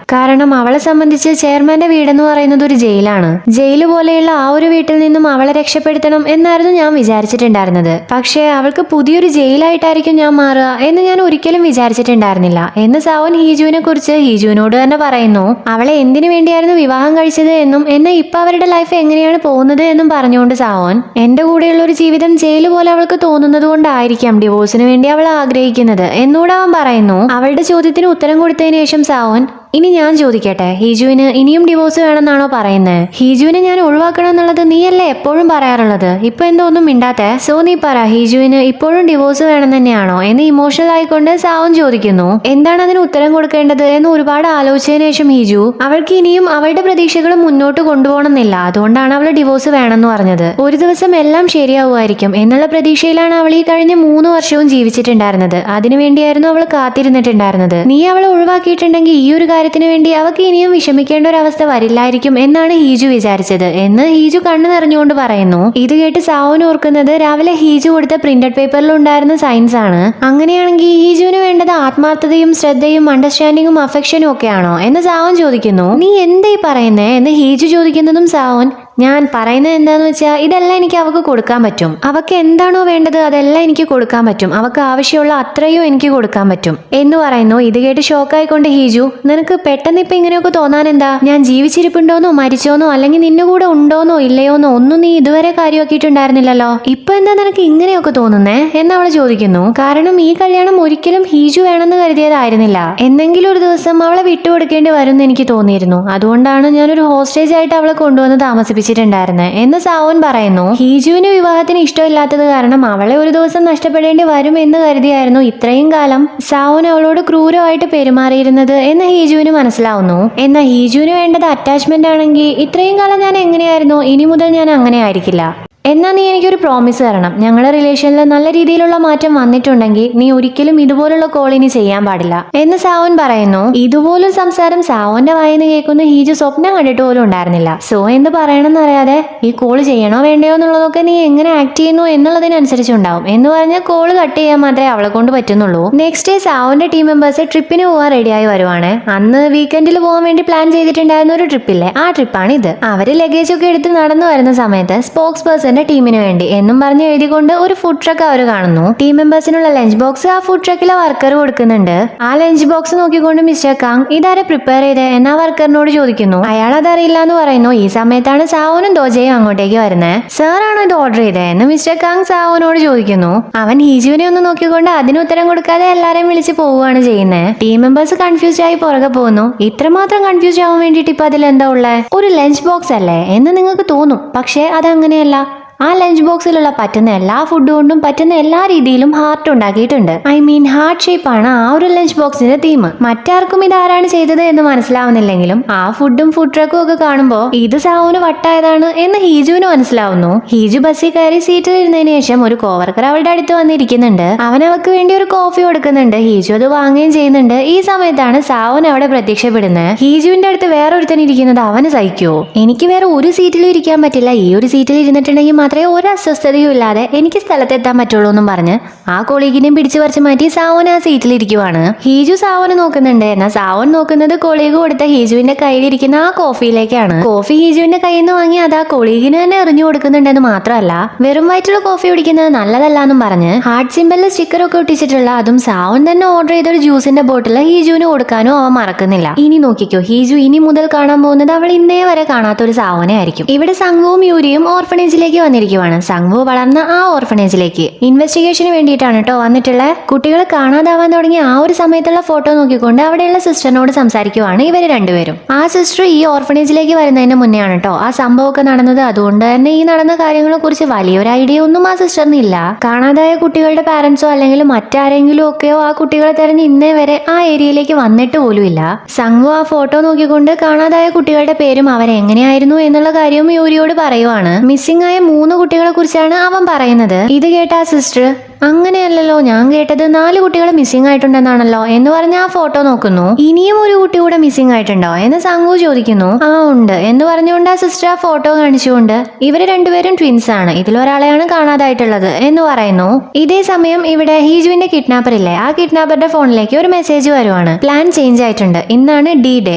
A: കാരണം അവളെ സംബന്ധിച്ച് ചെയർമാന്റെ വീടെന്ന് പറയുന്നത് ഒരു ജയിലാണ്. ജയില് പോലെയുള്ള ആ ഒരു വീട്ടിൽ നിന്നും അവളെ രക്ഷപ്പെടുത്തണം എന്നായിരുന്നു ഞാൻ വിചാരിച്ചിട്ടുണ്ടായിരുന്നത്. പക്ഷേ അവൾക്ക് പുതിയൊരു ജയിലായിട്ടായിരിക്കും ഞാൻ മാറുക എന്ന് ഞാൻ ഒരിക്കലും വിചാരിച്ചിട്ടുണ്ടായിരുന്നില്ല എന്ന് സാവോൻ ഹീജുവിനെ കുറിച്ച് ഹീജുവിനോട് തന്നെ പറയുന്നു. അവളെ എന്തിനു വേണ്ടിയായിരുന്നു വിവാഹം കഴിച്ചത് എന്നും എന്നാൽ ഇപ്പൊ അവരുടെ ലൈഫ് എങ്ങനെയാണ് പോകുന്നത് എന്നും പറഞ്ഞുകൊണ്ട് സാവോൻ, എന്റെ കൂടെയുള്ള ഒരു ജീവിതം ജയില് പോലെ അവൾക്ക് തോന്നുന്നത് കൊണ്ടായിരിക്കാം ഡിവോഴ്സിന് വേണ്ടി അവൾ ആഗ്രഹിക്കുന്നത് എന്നൂടെ അവൻ പറയുന്നു. അവളുടെ ചോദ്യത്തിന് ഉത്തരം കൊടുത്തതിന് ശേഷം സാവോൻ, ഇനി ഞാൻ ചോദിക്കട്ടെ, ഹീജുവിന് ഇനിയും ഡിവോഴ്സ് വേണമെന്നാണോ പറയുന്നത്? ഹീജുവിനെ ഞാൻ ഒഴിവാക്കണം എന്നുള്ളത് നീയല്ലേ എപ്പോഴും പറയാറുള്ളത്, ഇപ്പൊ എന്തോ ഒന്നും മിണ്ടാത്തെ? സോ നീ പറ, ഹീജുവിന് ഇപ്പോഴും ഡിവോഴ്സ് വേണം തന്നെയാണോ എന്ന് ഇമോഷണൽ ആയിക്കൊണ്ട് സാവോൻ ചോദിക്കുന്നു. എന്താണ് അതിന് ഉത്തരം കൊടുക്കേണ്ടത് എന്ന് ഒരുപാട് ആലോചിച്ചതിന് ശേഷം ഹീജു, അവൾക്ക് ഇനിയും അവളുടെ പ്രതീക്ഷകൾ മുന്നോട്ട് കൊണ്ടുപോകണമെന്നില്ല, അതുകൊണ്ടാണ് അവൾ ഡിവോഴ്സ് വേണമെന്ന് പറഞ്ഞത്. ഒരു ദിവസം എല്ലാം ശരിയാവുമായിരിക്കും എന്നുള്ള പ്രതീക്ഷയിലാണ് അവൾ ഈ കഴിഞ്ഞ 3 വർഷവും ജീവിച്ചിട്ടുണ്ടായിരുന്നത്. അതിനുവേണ്ടിയായിരുന്നു അവൾ കാത്തിരുന്നിട്ടുണ്ടായിരുന്നത്. നീ അവളെ ഒഴിവാക്കിയിട്ടുണ്ടെങ്കിൽ ഈ ഒരു കാര്യത്തിന് വേണ്ടി അവൾക്ക് ഇനിയും വിഷമിക്കേണ്ട ഒരു അവസ്ഥ വരില്ലായിരിക്കും എന്നാണ് ഹീജു വിചാരിച്ചത് എന്ന് ഹീജു കണ്ണു നിറഞ്ഞുകൊണ്ട് പറയുന്നു. ഇത് കേട്ട് സാവോൻ ഓർക്കുന്നത് രാവിലെ ഹീജു കൊടുത്ത പ്രിന്റഡ് പേപ്പറിൽ ഉണ്ടായിരുന്ന സയൻസ് ആണ്. അങ്ങനെയാണെങ്കിൽ ഹീജുവിന് വേണ്ടത് ആത്മാർത്ഥതയും ശ്രദ്ധയും അണ്ടർസ്റ്റാൻഡിങ്ങും അഫെക്ഷനും ഒക്കെയാണോ എന്ന് സാവോൻ ചോദിക്കുന്നു. നീ എന്തായി പറയുന്നേ എന്ന് ഹീജു ചോദിക്കുന്നതും സാവോൻ, ഞാൻ പറയുന്നത് എന്താന്ന് വെച്ചാൽ ഇതെല്ലാം എനിക്ക് അവൾക്ക് കൊടുക്കാൻ പറ്റും. അവൾക്ക് എന്താണോ വേണ്ടത് അതെല്ലാം എനിക്ക് കൊടുക്കാൻ പറ്റും. അവൾക്ക് ആവശ്യമുള്ള അത്രയും എനിക്ക് കൊടുക്കാൻ പറ്റും എന്ന് പറയുന്നു. ഇത് കേട്ട് ഷോക്കായിക്കൊണ്ട് ഹീജു, നിനക്ക് പെട്ടെന്ന് ഇപ്പൊ ഇങ്ങനെയൊക്കെ തോന്നാൻ എന്താ? ഞാൻ ജീവിച്ചിരിപ്പുണ്ടോന്നോ മരിച്ചോന്നോ അല്ലെങ്കിൽ നിന്നെ കൂടെ ഉണ്ടോന്നോ ഇല്ലയോന്നോ ഒന്നും നീ ഇതുവരെ കാര്യമാക്കിയിട്ടുണ്ടായിരുന്നില്ലല്ലോ. ഇപ്പൊ എന്താ നിനക്ക് ഇങ്ങനെയൊക്കെ തോന്നുന്നേ എന്ന് അവൾ ചോദിക്കുന്നു. കാരണം ഈ കല്യാണം ഒരിക്കലും ഹീജു വേണമെന്ന് കരുതിയതായിരുന്നില്ല. എന്തെങ്കിലും ഒരു ദിവസം അവളെ വിട്ടുകൊടുക്കേണ്ടി വരും എന്ന് എനിക്ക് തോന്നിയിരുന്നു. അതുകൊണ്ടാണ് ഞാനൊരു ഹോസ്റ്റേജ് ആയിട്ട് അവളെ കൊണ്ടുവന്ന് താമസിപ്പിച്ചത് എന്ന് സാവോൻ പറയുന്നു. ഹീജുവിന് വിവാഹത്തിന് ഇഷ്ടമില്ലാത്തത് കാരണം അവളെ ഒരു ദിവസം നഷ്ടപ്പെടേണ്ടി വരും എന്ന് കരുതിയായിരുന്നു ഇത്രയും കാലം സാവോൻ അവളോട് ക്രൂരമായിട്ട് പെരുമാറിയിരുന്നത് എന്ന് ഹീജുവിന് മനസ്സിലാവുന്നു. എന്നാൽ ഹീജുവിന് വേണ്ടത് അറ്റാച്ച്മെന്റ് ആണെങ്കിൽ ഇത്രയും കാലം ഞാൻ എങ്ങനെയായിരുന്നു ഇനി മുതൽ ഞാൻ അങ്ങനെ ആയിരിക്കില്ല. എന്നാ നീ എനിക്കൊരു പ്രോമിസ് തരണം. ഞങ്ങളുടെ റിലേഷനിൽ നല്ല രീതിയിലുള്ള മാറ്റം വന്നിട്ടുണ്ടെങ്കിൽ നീ ഒരിക്കലും ഇതുപോലുള്ള കോൾ ഇനി ചെയ്യാൻ പാടില്ല എന്ന് സാവോൻ പറയുന്നു. ഇതുപോലൊരു സംസാരം സാവോന്റെ വായിന്ന് കേൾക്കുന്ന ഹീജു സ്വപ്നം കണ്ടിട്ട് പോലും ഉണ്ടായിരുന്നില്ല. സോ എന്ത് പറയണമെന്ന് അറിയാതെ ഈ കോൾ ചെയ്യണോ വേണ്ടയോ എന്നുള്ളതൊക്കെ നീ എങ്ങനെ ആക്ട് ചെയ്യുന്നു എന്നുള്ളതിനനുസരിച്ചുണ്ടാവും എന്ന് പറഞ്ഞ് കോള് കട്ട് ചെയ്യാൻ മാത്രമേ അവളെ കൊണ്ട് പറ്റുന്നുള്ളൂ. നെക്സ്റ്റ് ഡേ സാവോന്റെ ടീം മെമ്പേഴ്സ് ട്രിപ്പിന് പോകാൻ റെഡിയായി വരുവാണ്. അന്ന് വീക്കെൻഡിൽ പോകാൻ വേണ്ടി പ്ലാൻ ചെയ്തിട്ടുണ്ടായിരുന്ന ഒരു ട്രിപ്പില്ലേ, ആ ട്രിപ്പാണ് ഇത്. അവര് ലഗേജ് ഒക്കെ എടുത്ത് നടന്നു വരുന്ന സമയത്ത് സ്പോക്സ് പേഴ്സൺ മെമ്പേഴ്സിന്റെ ടീമിന് വേണ്ടി എന്നും പറഞ്ഞ് എഴുതിക്കൊണ്ട് ഒരു ഫുഡ് ട്രക്ക് അവർ കാണുന്നു. ടീം മെമ്പേഴ്സിനുള്ള ലഞ്ച് ബോക്സ് ആ ഫുഡ് ട്രക്കിലെ വർക്കർ കൊടുക്കുന്നുണ്ട്. ആ ലഞ്ച് ബോക്സ് നോക്കിക്കൊണ്ട് മിസ്റ്റർ കാങ് ഇതാരെ പ്രിപ്പയർ ചെയ്തേ എന്നാ വർക്കറിനോട് ചോദിക്കുന്നു. അയാൾ അതറിയില്ല എന്ന് പറയുന്നു. ഈ സമയത്താണ് സാവോനും ദോജയും അങ്ങോട്ടേക്ക് വരുന്നത്. സാർ ആണോ ഇത് ഓർഡർ ചെയ്തേ എന്ന് മിസ്റ്റർ കാങ് സാവോനോട് ചോദിക്കുന്നു. അവൻ ഹീജുവിനെ ഒന്ന് നോക്കിക്കൊണ്ട് അതിന് ഉത്തരം കൊടുക്കാതെ എല്ലാരെയും വിളിച്ച് പോവുകയാണ് ചെയ്യുന്നത്. ടീം മെമ്പേഴ്സ് കൺഫ്യൂസ്ഡ് ആയി പുറകെ പോകുന്നു. ഇത്രമാത്രം കൺഫ്യൂസ്ഡ് ആവാൻ വേണ്ടിട്ട് ഇപ്പൊ അതിലെന്താ ഉള്ളേ? ഒരു ലഞ്ച് ബോക്സ് അല്ലേ എന്ന് നിങ്ങൾക്ക് തോന്നും. പക്ഷേ അതങ്ങനെയല്ല. ആ ലഞ്ച് ബോക്സിലുള്ള പറ്റുന്ന എല്ലാ ഫുഡ് കൊണ്ടും പറ്റുന്ന എല്ലാ രീതിയിലും ഹാർട്ട് ഉണ്ടാക്കിയിട്ടുണ്ട്. ഐ മീൻ ഹാർട്ട് ഷേപ്പ് ആണ് ആ ഒരു ലഞ്ച് ബോക്സിന്റെ തീം. മറ്റാർക്കും ഇത് ആരാണ് ചെയ്തത് എന്ന് മനസ്സിലാവുന്നില്ലെങ്കിലും ആ ഫുഡും ഫുഡ് ട്രക്കും ഒക്കെ കാണുമ്പോൾ ഇത് സാവോന് വട്ടായതാണ് എന്ന് ഹീജുവിന് മനസ്സിലാവുന്നു. ഹീജു ബസ്സിൽ കയറി സീറ്റിൽ ഇരുന്നതിന് ശേഷം ഒരു കോവർക്കർ അവളുടെ അടുത്ത് വന്നിരിക്കുന്നുണ്ട്. അവൻ അവൾക്ക് വേണ്ടി ഒരു കോഫി കൊടുക്കുന്നുണ്ട്. ഹീജു അത് വാങ്ങുകയും ചെയ്യുന്നുണ്ട്. ഈ സമയത്താണ് സാവോൻ അവിടെ പ്രത്യക്ഷപ്പെടുന്നത്. ഹീജുവിന്റെ അടുത്ത് വേറെ ഒരുത്തൻ ഇരിക്കുന്നത് അവന് സഹിക്കുവോ? എനിക്ക് വേറെ ഒരു സീറ്റിലും ഇരിക്കാൻ പറ്റില്ല. ഈ ഒരു സീറ്റിൽ ഇരുന്നിട്ടുണ്ടെങ്കിൽ മാത്രമേ ഒരു അസ്വസ്ഥതയും ഇല്ലാതെ എനിക്ക് സ്ഥലത്തെത്താൻ പറ്റുള്ളൂ എന്നും പറഞ്ഞ് ആ കൊളീഗിനെയും പിടിച്ചു പറിച്ചു മാറ്റി സാവോൻ ആ സീറ്റിലിരിക്കുവാണ്. ഹീജു സാവോനെ നോക്കുന്നുണ്ട്. എന്നാൽ സാവോൻ നോക്കുന്നത് കൊളീഗ് കൊടുത്ത ഹീജുവിന്റെ കയ്യിലിരിക്കുന്ന ആ കോഫിയിലേക്കാണ്. കോഫി ഹീജുവിന്റെ കയ്യിൽ നിന്ന് വാങ്ങി അത് ആ കൊളീഗിന് തന്നെ എറിഞ്ഞു കൊടുക്കുന്നുണ്ടെന്ന് മാത്രമല്ല വെറും വയറ്റുള്ള കോഫി കുടിക്കുന്നത് നല്ലതല്ല എന്നും പറഞ്ഞ് ഹാർട്ട് സിമ്പലിൽ സ്റ്റിക്കറൊക്കെ ഒട്ടിച്ചിട്ടുള്ള അതും സാവോൻ തന്നെ ഓർഡർ ചെയ്തൊരു ജ്യൂസിന്റെ ബോട്ടിൽ ഹീജുവിന് കൊടുക്കാനും അവൻ മറക്കുന്നില്ല. ഇനി നോക്കിക്കോ, ഹീജു ഇനി മുതൽ കാണാൻ പോകുന്നത് അവൾ ഇന്നേ വരെ കാണാത്ത ഒരു സാവോനെ ആയിരിക്കും. ഇവിടെ സംഘവും യൂരിയും ഓർഫനേജിലേക്ക് വന്നിരിക്കും. സംഘു വളർന്ന ആ ഓർഫനേജിലേക്ക് ഇൻവെസ്റ്റിഗേഷന് വേണ്ടിയിട്ടാണ് കേട്ടോ വന്നിട്ടുള്ളത്. കുട്ടികൾ കാണാതാവാൻ തുടങ്ങിയ ആ ഒരു സമയത്തുള്ള ഫോട്ടോ നോക്കിക്കൊണ്ട് അവിടെയുള്ള സിസ്റ്ററിനോട് സംസാരിക്കുവാണ് ഇവര് രണ്ടുപേരും. ആ സിസ്റ്റർ ഈ ഓർഫനേജിലേക്ക് വരുന്നതിന് മുന്നേ ആണ് കേട്ടോ ആ സംഭവമൊക്കെ നടന്നത്. അതുകൊണ്ട് തന്നെ ഈ നടന്ന കാര്യങ്ങളെ കുറിച്ച് വലിയൊരു ഐഡിയ ഒന്നും ആ സിസ്റ്ററിന് ഇല്ല. കാണാതായ കുട്ടികളുടെ പാരന്റ്സോ അല്ലെങ്കിൽ മറ്റാരെങ്കിലും ഒക്കെയോ ആ കുട്ടികളെ തെരഞ്ഞ് ഇന്നേ വരെ ആ ഏരിയയിലേക്ക് വന്നിട്ട് പോലും ഇല്ല. സംഘു ആ ഫോട്ടോ നോക്കിക്കൊണ്ട് കാണാതായ കുട്ടികളുടെ പേരും അവരെങ്ങനെയായിരുന്നു എന്നുള്ള കാര്യവും യൂരിയോട് പറയുവാണ്. മിസ്സിംഗ് ആയ 3 കുട്ടികളെ കുറിച്ചാണ് അവൻ പറയുന്നത്. ഇത് കേട്ട ആ സിസ്റ്റർ അങ്ങനെയല്ലല്ലോ, ഞാൻ കേട്ടത് 4 കുട്ടികൾ മിസ്സിംഗ് ആയിട്ടുണ്ടെന്നാണല്ലോ എന്ന് പറഞ്ഞ് ആ ഫോട്ടോ നോക്കുന്നു. ഇനിയും ഒരു കുട്ടി കൂടെ മിസ്സിംഗ് ആയിട്ടുണ്ടോ എന്ന് സംഘു ചോദിക്കുന്നു. ആ ഉണ്ട് എന്ന് പറഞ്ഞുകൊണ്ട് ആ സിസ്റ്റർ ആ ഫോട്ടോ കാണിച്ചുകൊണ്ട് ഇവര് രണ്ടുപേരും ട്വിൻസ് ആണ്, ഇതിലൊരാളെയാണ് കാണാതായിട്ടുള്ളത് എന്ന് പറയുന്നു. ഇതേ സമയം ഇവിടെ ഹീജുവിന്റെ കിഡ്നാപ്പർ ഇല്ലേ, ആ കിഡ്നാപ്പറുടെ ഫോണിലേക്ക് ഒരു മെസ്സേജ് വരുവാണ്. പ്ലാൻ ചേഞ്ച് ആയിട്ടുണ്ട്, ഇന്നാണ് ഡി ഡേ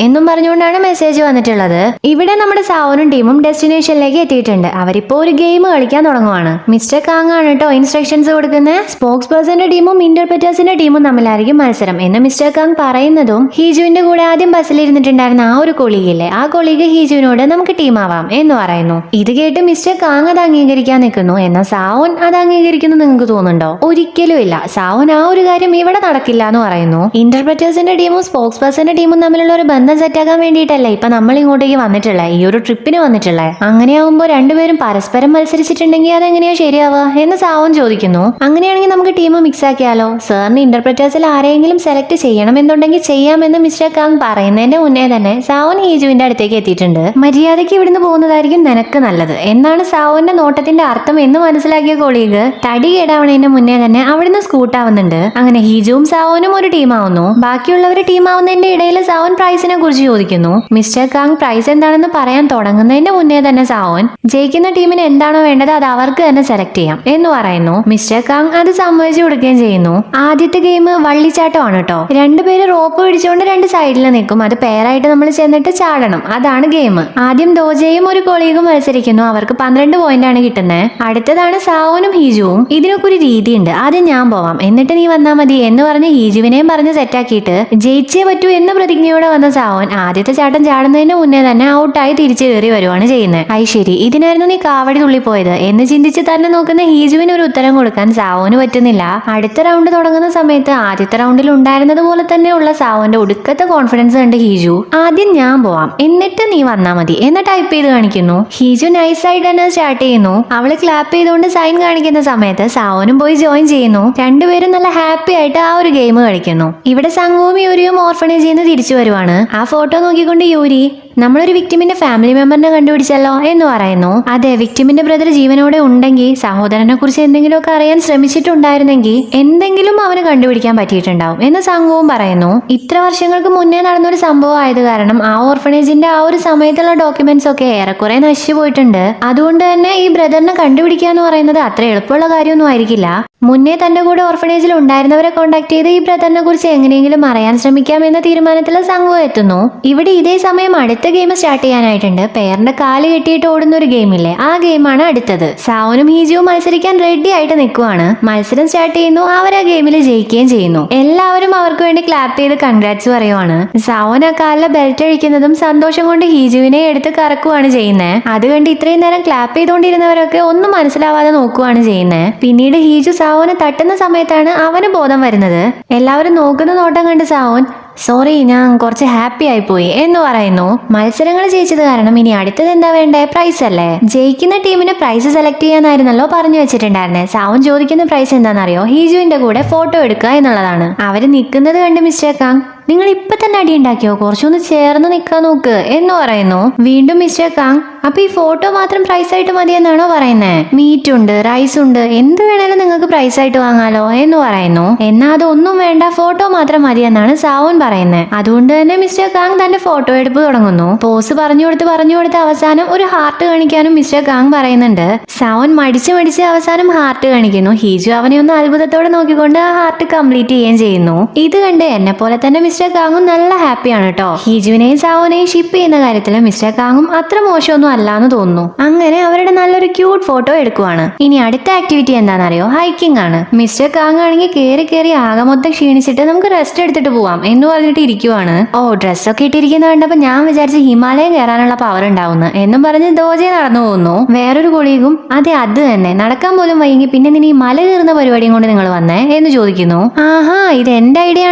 A: എന്നും പറഞ്ഞുകൊണ്ടാണ് മെസ്സേജ് വന്നിട്ടുള്ളത്. ഇവിടെ നമ്മുടെ സാവോനും ടീമും ഡെസ്റ്റിനേഷനിലേക്ക് എത്തിയിട്ടുണ്ട്. അവരിപ്പോ ഒരു ഗെയിം കളിക്കാൻ തുടങ്ങുവാണ്. മിസ്റ്റർ കാങ് ആണ് കേട്ടോ ഇൻസ്ട്രക്ഷൻസ് കൊടുക്കുന്നത്. സ്പോക്സ് പേഴ്സന്റെ ടീമും ഇന്റർപ്രറ്റേഴ്സിന്റെ ടീമും തമ്മിലായിരിക്കും മത്സരം എന്ന് മിസ്റ്റർ കാങ് പറയുന്നതും ഹീജുവിന്റെ കൂടെ ആദ്യം ബസ്സിൽ ഇരുന്നിട്ടുണ്ടായിരുന്ന ആ ഒരു കൊളീഗില്ലേ, ആ കൊളീഗ് ഹീജുവിനോട് നമുക്ക് ടീമാവാം എന്ന് പറയുന്നു. ഇത് കേട്ട് മിസ്റ്റർ കാങ് അത് അംഗീകരിക്കാൻ നിൽക്കുന്നു. എന്നാൽ സാവോൻ അത് അംഗീകരിക്കുന്നു നിങ്ങൾക്ക് തോന്നുന്നുണ്ടോ? ഒരിക്കലും ഇല്ല. സാവോൻ ആ ഒരു കാര്യം ഇവിടെ നടക്കില്ല എന്ന് പറയുന്നു. ഇന്റർപ്രറ്റേഴ്സിന്റെ ടീമും സ്പോക്സ് പേഴ്സന്റെ ടീമും തമ്മിലുള്ള ഒരു ബന്ധം സെറ്റാക്കാൻ വേണ്ടിയിട്ടല്ലേ ഇപ്പൊ നമ്മൾ ഇങ്ങോട്ടേക്ക് വന്നിട്ടുള്ളത്, ഈ ഒരു ട്രിപ്പിന് വന്നിട്ടുള്ളത്. അങ്ങനെയാവുമ്പോ രണ്ടുപേരും പരസ്പരം മത്സരിച്ചിട്ടുണ്ടെങ്കിൽ അതെങ്ങനെയാ ശരിയാവുക എന്ന് സാവോൻ ചോദിക്കുന്നു. അങ്ങനെയാണെങ്കിൽ നമുക്ക് ടീം മിക്സ് ആക്കിയാലോ? സാറിന് ഇന്റർപ്രറ്റേഴ്സിൽ ആരെങ്കിലും സെലക്ട് ചെയ്യണമെന്നുണ്ടെങ്കിൽ ചെയ്യാമെന്ന് മിസ്റ്റർ കാങ് പറയുന്നതിന്റെ മുന്നേ തന്നെ സാവോൻ ഹീജുവിന്റെ അടുത്തേക്ക് എത്തിയിട്ടുണ്ട്. മര്യാദയ്ക്ക് ഇവിടുന്ന് പോകുന്നതായിരിക്കും നിനക്ക് നല്ലത് എന്നാണ് സാവോന്റെ നോട്ടത്തിന്റെ അർത്ഥം എന്ന് മനസ്സിലാക്കിയ കൊളീഗ് തടി കേടാവണതിന്റെ മുന്നേ തന്നെ അവിടുന്ന് സ്കൂട്ടാവുന്നുണ്ട്. അങ്ങനെ ഹീജുവും സാവോനും ഒരു ടീമാവുന്നു. ബാക്കിയുള്ളവർ ടീമാവുന്നതിന്റെ ഇടയിൽ സാവോൻ പ്രൈസിനെ കുറിച്ച് ചോദിക്കുന്നു. മിസ്റ്റർ കാങ് പ്രൈസ് എന്താണെന്ന് പറയാൻ തുടങ്ങുന്നതിന്റെ മുന്നേ തന്നെ സാവോൻ ജയിക്കുന്ന ടീമിന് എന്താണോ വേണ്ടത് അത് അവർക്ക് തന്നെ സെലക്ട് ചെയ്യാം എന്ന് പറയുന്നു. മിസ്റ്റർ കാങ് അത് സമ്മതിച്ചു കൊടുക്കുകയും ചെയ്യുന്നു. ആദ്യത്തെ ഗെയിം വള്ളിച്ചാട്ടമാണ് കേട്ടോ. രണ്ടുപേര് റോപ്പ് പിടിച്ചുകൊണ്ട് 2 സൈഡിൽ നിൽക്കും. അത് പേരായിട്ട് നമ്മൾ ചെന്നിട്ട് ചാടണം, അതാണ് ഗെയിം. ആദ്യം ദോജയും ഒരു കൊളീഗും മത്സരിക്കുന്നു. അവർക്ക് 12 പോയിന്റ് ആണ് കിട്ടുന്നത്. അടുത്തതാണ് സാവോനും ഹീജുവും. ഇതിനൊക്കെ ഒരു രീതിയുണ്ട്. ആദ്യം ഞാൻ പോവാം എന്നിട്ട് നീ വന്നാ മതി എന്ന് പറഞ്ഞ് ഹീജുവിനെയും പറഞ്ഞ് സെറ്റാക്കിയിട്ട് ജയിച്ചേ പറ്റൂ എന്ന പ്രതിജ്ഞയോടെ വന്ന സാവോൻ ആദ്യത്തെ ചാട്ടം ചാടുന്നതിന് മുന്നേ തന്നെ ഔട്ടായി തിരിച്ചു കയറി വരുവാണ് ചെയ്യുന്നത്. ഐ ശരി, ഇതിനായിരുന്നു നീ കാവടി തുള്ളിപ്പോയത് എന്ന് ചിന്തിച്ച് തന്നെ നോക്കുന്ന ഹീജുവിന് ഒരു ഉത്തരം കൊടുക്കാൻ സാവോന് പറ്റുന്നില്ല. അടുത്ത റൗണ്ട് തുടങ്ങുന്ന സമയത്ത് ആദ്യത്തെ റൗണ്ടിൽ ഉണ്ടായിരുന്നത് പോലെ തന്നെയുള്ള സാവോന്റെ ഒടുക്കത്തെ കോൺഫിഡൻസ് കണ്ട് ഹീജു ആദ്യം ഞാൻ പോവാം എന്നിട്ട് നീ വന്നാ മതി എന്ന് ടൈപ്പ് ചെയ്ത് കാണിക്കുന്നു. ഹീജു നൈസായിട്ട് തന്നെ സ്റ്റാർട്ട് ചെയ്യുന്നു. അവള് ക്ലാപ്പ് ചെയ്തുകൊണ്ട് സൈൻ കാണിക്കുന്ന സമയത്ത് സാവോനും പോയി ജോയിൻ ചെയ്യുന്നു. രണ്ടുപേരും നല്ല ഹാപ്പി ആയിട്ട് ആ ഒരു ഗെയിം കളിക്കുന്നു. ഇവിടെ സംഘവും യൂരിയും ഓർഫനേജിൽ നിന്ന് തിരിച്ചു വരുവാണ്. ആ ഫോട്ടോ നോക്കിക്കൊണ്ട് യൂരി നമ്മളൊരു വിക്ടിമിന്റെ ഫാമിലി മെമ്പറിനെ കണ്ടുപിടിച്ചല്ലോ എന്ന് പറയുന്നു. അതെ, വിക്ടിമിന്റെ ബ്രദർ ജീവനോടെ ഉണ്ടെങ്കിൽ സഹോദരനെ കുറിച്ച് എന്തെങ്കിലുമൊക്കെ അറിയാൻ ശ്രമിച്ചിട്ടുണ്ടായിരുന്നെങ്കിൽ എന്തെങ്കിലും അവന് കണ്ടുപിടിക്കാൻ പറ്റിയിട്ടുണ്ടാവും എന്ന് സംഘവും പറയുന്നു. ഇത്ര വർഷങ്ങൾക്ക് മുന്നേ നടന്നൊരു സംഭവം ആയത് കാരണം ആ ഓർഫനേജിന്റെ ആ ഒരു സമയത്തുള്ള ഡോക്യുമെന്റ്സ് ഒക്കെ ഏറെക്കുറെ നശിച്ചു പോയിട്ടുണ്ട്. അതുകൊണ്ട് തന്നെ ഈ ബ്രദറിനെ കണ്ടുപിടിക്കുക എന്ന് പറയുന്നത് അത്ര എളുപ്പമുള്ള കാര്യമൊന്നും ആയിരിക്കില്ല. മുന്നേ തന്റെ കൂടെ ഓർഫനേജിൽ ഉണ്ടായിരുന്നവരെ കോണ്ടാക്ട് ചെയ്ത് ഈ ബ്രദറിനെ കുറിച്ച് എങ്ങനെയെങ്കിലും അറിയാൻ ശ്രമിക്കാമെന്ന തീരുമാനത്തിൽ സംഘം എത്തുന്നു. ഇവിടെ ഇതേ സമയം അടുത്ത ഗെയിം സ്റ്റാർട്ട് ചെയ്യാനായിട്ടുണ്ട്. പേരിന്റെ കാല് കെട്ടിയിട്ട് ഓടുന്ന ഒരു ഗെയിമില്ലേ, ആ ഗെയിമാണ് അടുത്തത്. സാവനും ഹീജുവും മത്സരിക്കാൻ റെഡി ആയിട്ട് നിൽക്കുവാണ്. മത്സരം സ്റ്റാർട്ട് ചെയ്യുന്നു. അവർ ആ ഗെയിമിൽ ജയിക്കുകയും ചെയ്യുന്നു. എല്ലാവരും അവർക്ക് വേണ്ടി ക്ലാപ്പ് ചെയ്ത് കൺഗ്രാറ്റ്സ് പറയുവാണ്. സാവൻ ആ കാലിലെ ബെൽറ്റ് അഴിക്കുന്നതും സന്തോഷം കൊണ്ട് ഹീജുവിനെ എടുത്ത് കറക്കുവാണ് ചെയ്യുന്നത്. അത് കണ്ട് ഇത്രയും നേരം ക്ലാപ്പ് ചെയ്തുകൊണ്ടിരുന്നവരൊക്കെ ഒന്നും മനസ്സിലാവാതെ നോക്കുവാണ് ചെയ്യുന്നത്. പിന്നീട് ഹീജു സാവോനെ തട്ടുന്ന സമയത്താണ് അവന് ബോധം വരുന്നത്. എല്ലാവരും നോക്കുന്ന നോട്ടം കണ്ട് സാവോൻ സോറി, ഞാൻ കുറച്ച് ഹാപ്പി ആയിപ്പോയി എന്ന് പറയുന്നു. മത്സരങ്ങൾ ജയിച്ചത് കാരണം ഇനി അടുത്തത് എന്താ വേണ്ടേ? പ്രൈസ് അല്ലേ. ജയിക്കുന്ന ടീമിന് പ്രൈസ് സെലക്ട് ചെയ്യാനായിരുന്നല്ലോ പറഞ്ഞു വെച്ചിട്ടുണ്ടായിരുന്നേ. സാവൻ ചോദിക്കുന്ന പ്രൈസ് എന്താണെന്നറിയോ? ഹീജുവിന്റെ കൂടെ ഫോട്ടോ എടുക്കുക എന്നുള്ളതാണ്. അവര് നിൽക്കുന്നത് കണ്ട് മിസ്റ്റർ കാങ് നിങ്ങൾ ഇപ്പൊ തന്നെ അടി ഉണ്ടാക്കിയോ, കുറച്ചൊന്ന് ചേർന്ന് നിൽക്കാൻ നോക്ക് എന്ന് പറയുന്നു. വീണ്ടും മിസ്റ്റർ കാങ് അപ്പൊ ഈ ഫോട്ടോ മാത്രം പ്രൈസ് ആയിട്ട് മതി എന്നാണോ പറയുന്നത്? മീറ്റ് ഉണ്ട്, റൈസ് ഉണ്ട്, എന്ത് വേണേലും നിങ്ങൾക്ക് പ്രൈസ് ആയിട്ട് വാങ്ങാലോ എന്ന് പറയുന്നു. എന്നാ അതൊന്നും വേണ്ട, ഫോട്ടോ മാത്രം മതി എന്നാണ് സാവൻ പറയുന്നത്. അതുകൊണ്ട് തന്നെ മിസ്റ്റർ കാങ് തന്റെ ഫോട്ടോ എടുപ്പ് തുടങ്ങുന്നു. പോസ് പറഞ്ഞു കൊടുത്ത് അവസാനം ഒരു ഹാർട്ട് കാണിക്കാനും മിസ്റ്റർ കാങ് പറയുന്നുണ്ട്. സാവൻ മടിച്ച് അവസാനം ഹാർട്ട് കാണിക്കുന്നു. ഹീജു അവനെ ഒന്ന് അത്ഭുതത്തോടെ നോക്കിക്കൊണ്ട് ആ ഹാർട്ട് കംപ്ലീറ്റ് ചെയ്യുകയും ചെയ്യുന്നു. ഇത് കണ്ട് എന്നെ പോലെ തന്നെ മിസ്റ്റർ കാങ്ങും നല്ല ഹാപ്പിയാണ് കേട്ടോ. ഹീജുവിനെയും സാവോനെയും ഷിപ്പ് ചെയ്യുന്ന കാര്യത്തിൽ മിസ്റ്റർ കാങ്ങും അത്ര മോശമൊന്നും അല്ലാന്ന് തോന്നുന്നു. അങ്ങനെ അവരുടെ നല്ലൊരു ക്യൂട്ട് ഫോട്ടോ എടുക്കുവാണ്. ഇനി അടുത്ത ആക്ടിവിറ്റി എന്താണെന്നറിയോ? ഹൈക്കിംഗ് ആണ്. മിസ്റ്റർ കാങ് ആണെങ്കിൽ കേറി ആകെ മൊത്തം ക്ഷീണിച്ചിട്ട് നമുക്ക് റെസ്റ്റ് എടുത്തിട്ട് പോവാം എന്ന് പറഞ്ഞിട്ട് ഇരിക്കുവാണ്. ഓ, ഡ്രസ്സൊക്കെ ഇട്ടിരിക്കുന്ന കണ്ടപ്പോ ഞാൻ വിചാരിച്ച് ഹിമാലയം കയറാനുള്ള പവർ ഉണ്ടാവുന്നു എന്നും പറഞ്ഞ് ദോജെ നടന്നു പോകുന്നു. വേറൊരു കൊളീഗും അതെ അത് തന്നെ, നടക്കാൻ പോലും വൈകി പിന്നെ നിന്നെ ഈ മല കയറുന്ന പരിപാടിയും കൊണ്ട് നിങ്ങൾ വന്നേ എന്ന് ചോദിക്കുന്നു. ആഹാ, ഇത് എന്റെ ഐഡിയ